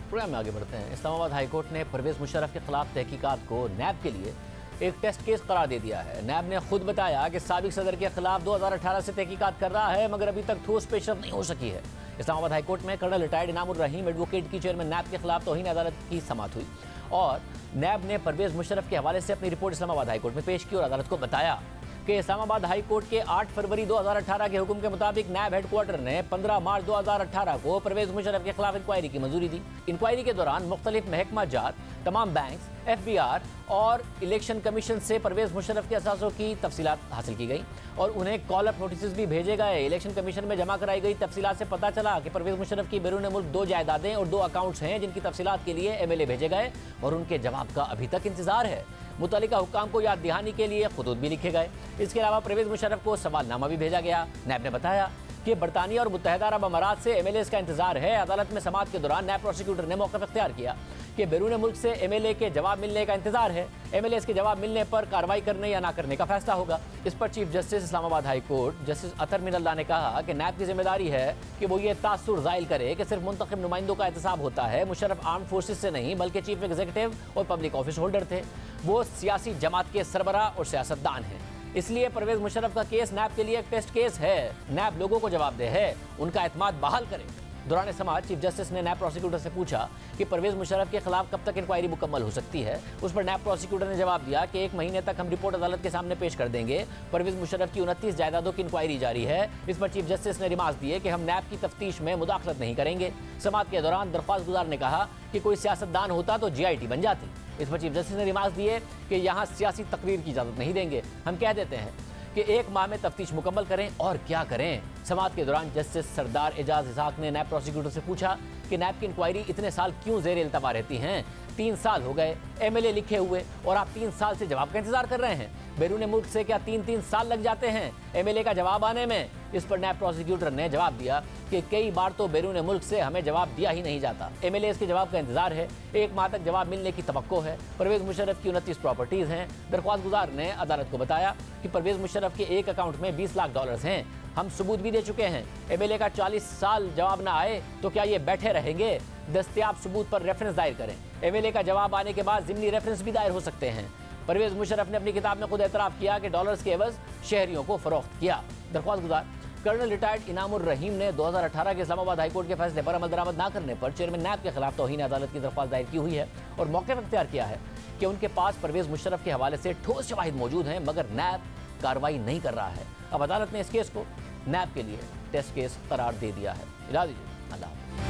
Programme में आगे बढ़ते हैं। इस्लामाबाद हाई कोर्ट ने परवेज मुशर्रफ के खिलाफ तहकीकात को नैब के लिए एक टेस्ट केस करार दे दिया है। नैब ने खुद बताया कि साबिक सदर के खिलाफ 2018 से तहकीकात कर रहा है, मगर अभी तक ठोस पेशरफ नहीं हो सकी है। इस्लामाबाद हाई कोर्ट में कर्नल रिटायर्ड इनामुर रहीम एडवोकेट की चेयरमैन नैब के खिलाफ तौहीन अदालत की समाअत हुई और नैब ने परवेज मुशर्रफ के हवाले से अपनी रिपोर्ट इस्लामाबाद हाई कोर्ट में पेश की और अदालत को बताया कि इस्लामाबाद हाई कोर्ट के 8 फरवरी 2018 के हुक्म के मुताबिक नैब हेडक्वार्टर ने 15 मार्च 2018 को परवेज मुशर्रफ के खिलाफ इंक्वायरी की मंजूरी दी। इंक्वायरी के दौरान मुख्तलिफ महकमा जात, तमाम बैंक्स, FBI और इलेक्शन कमीशन से परवेज मुशर्रफ के असासों की तफसीलात हासिल की गई और उन्हें कॉल अप नोटिस भी भेजे गए। इलेक्शन कमीशन में जमा कराई गई तफसीलात से पता चला कि परवेज मुशर्रफ की बैरून मुल्क 2 जायदादें और 2 अकाउंट्स हैं जिनकी तफसीलात के लिए MLA भेजे गए और उनके जवाब का अभी तक इंतजार है। मुतल्लिका हुक्काम को याद दहानी के लिए खुतूत भी लिखे गए। इसके अलावा परवेज मुशर्रफ को सवालनामा भी भेजा गया। नैब ने बताया कि बरतानिया और मुत्तहिदा अरब अमारात से MLAs का इंतजार है। अदालत में समाअत के दौरान नैब प्रोसिक्यूटर ने मौक़िफ़ इख्तियार किया कि बैरून मुल्क से MLA के जवाब मिलने का इंतजार है। MLAs के जवाब मिलने पर कार्रवाई करने या ना करने का फैसला होगा। इस पर chief justice Islamabad high court justice Athar Minallah ने कहा कि नैब की जिम्मेदारी है कि वो ये तासुर ज़ाहिर करे कि सिर्फ मुंतखब नुमाइंदों का एहतसाब होता है। मुशर्रफ आर्म्ड फोर्सेज से नहीं बल्कि चीफ एग्जीक्यूटिव और पब्लिक ऑफिस होल्डर थे। वो सियासी जमात के सरबरा और सियासतदान हैं, इसलिए परवेज मुशर्रफ का केस नैब के लिए एक टेस्ट केस है। नैब लोगों को जवाबदेह है, उनका एतमाद बहाल करे। दौरान समाअत चीफ जस्टिस ने नैब प्रोसिक्यूटर से पूछा कि परवेज मुशर्रफ के खिलाफ कब तक इंक्वायरी मुकम्मल हो सकती है। उस पर नैब प्रोसिक्यूटर ने जवाब दिया कि 1 महीने तक हम रिपोर्ट अदालत के सामने पेश कर देंगे। परवेज मुशर्रफ की 29 जायदादों की इंक्वायरी जारी है। इस पर चीफ जस्टिस ने रिमार्क दिए कि हम नैब की तफ्तीश में मुदाखलत नहीं करेंगे। समाअत के दौरान दरख्वास्त गुजार ने कहा कि कोई सियासतदान होता तो GIT बन जाती। इस पर चीफ जस्टिस ने रिमार्क दिए कि यहाँ सियासी तकरीर की इजाज़त नहीं देंगे। हम कह देते हैं कि 1 माह में तफ्तीश मुकम्मल करें और क्या करें। समाअत के दौरान जस्टिस सरदार एजाज इसहाक ने नैब प्रोसिक्यूटर से पूछा कि नैब की इंक्वायरी इतने साल क्यों ज़ेर इल्तवा रहती हैं। 3 साल हो गए MLA लिखे हुए और आप 3 साल से जवाब का इंतजार कर रहे हैं। बैरून मुल्क से क्या 3-3 साल लग जाते हैं MLA का जवाब आने में। इस पर नैब प्रोसिक्यूटर ने जवाब दिया कि कई बार तो बैरून मुल्क से हमें जवाब दिया ही नहीं जाता। MLAs के जवाब का इंतजार है। 1 माह तक जवाब मिलने की तवक्को है। परवेज मुशर्रफ की 29 प्रॉपर्टीज़ हैं। दरख्वास्त गुजार ने अदालत को बताया कि परवेज मुशर्रफ के एक अकाउंट में $20 लाख हैं। हम सबूत भी दे चुके हैं। MLA का 40 साल जवाब ना आए तो क्या ये बैठे रहेंगे। दस्तयाब सबूत पर रेफरेंस दायर करें। MLA का जवाब आने के बाद ज़िमनी रेफरेंस भी दायर हो सकते हैं। परवेज मुशर्रफ ने अपनी किताब में खुद एतराफ़ किया कि डॉलर्स के एवज शहरियों को फरोख्त किया। दरख्वास्त गुजार कर्नल रिटायर्ड इनामुर रहीम ने 2018 के इस्लामाबाद हाई कोर्ट के फैसले पर अमल दरामद न करने पर चेयरमैन नैब के खिलाफ तौहीन अदालत की दरख्वास्त दायर की हुई है और मौक़िफ़ इख्तियार किया है कि उनके पास परवेज मुशर्रफ के हवाले से ठोस शवाहिद मौजूद हैं, मगर नैब कार्रवाई नहीं कर रहा है। अब अदालत ने इस केस को नैब के लिए टेस्ट केस करार दे दिया है। इजाज़त दीजिए, अल्लाह।